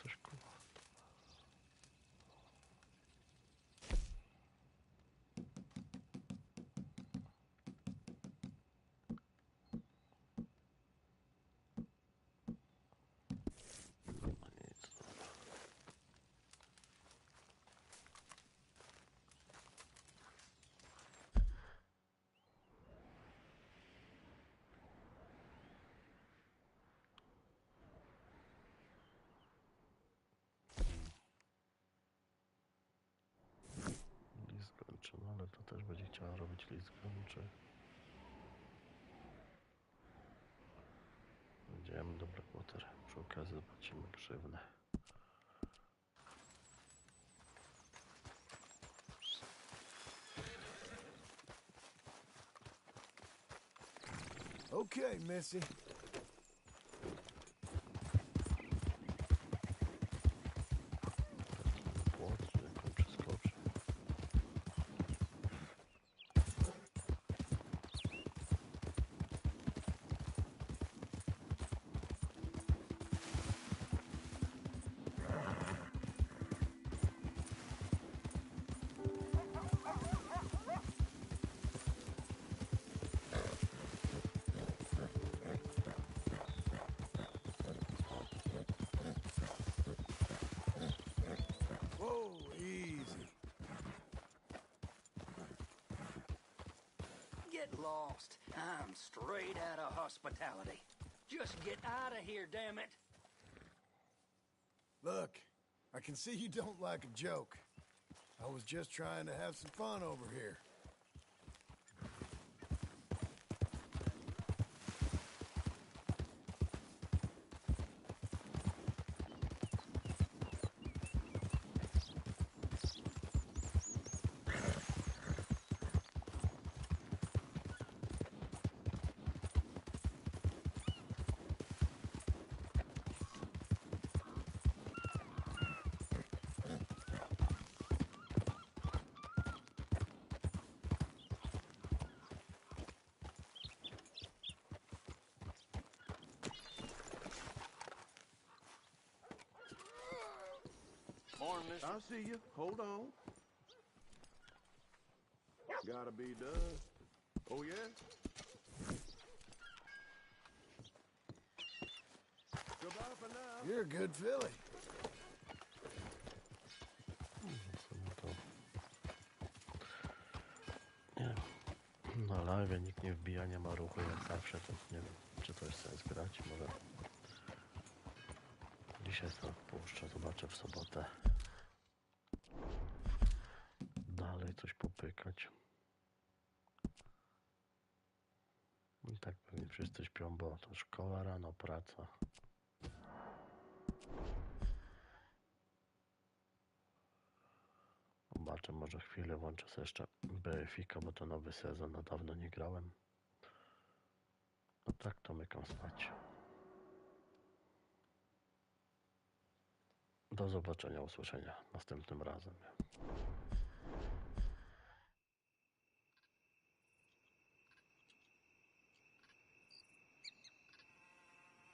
Speaker 1: Coś kurwa. No ale to też będzie chciała robić list grunczy. Idziemy do Blackwater. Przy okazji zobaczymy grzywnę.
Speaker 4: Okay, Missy.
Speaker 8: lost. I'm straight out of hospitality. Just get out of here, damn it.
Speaker 4: Look, I can see you don't like a joke. I was just trying to have some fun over here.
Speaker 11: I see you. Hold on. Gotta be done. Oh, yeah? Goodbye for now.
Speaker 4: You're a good filly.
Speaker 1: Nie. Na live nikt nie wbija, nie ma ruchu jak zawsze, to nie wiem, czy to jest sens grać, może dzisiaj sobie puszczę, zobaczę w sobotę. Dalej coś popykać. I tak pewnie wszyscy śpią, bo to szkoła rano, praca. Zobaczę, może chwilę włączę sobie jeszcze BFika, bo to nowy sezon, na dawno nie grałem. No tak, to mykam spać. Do zobaczenia, usłyszenia następnym razem.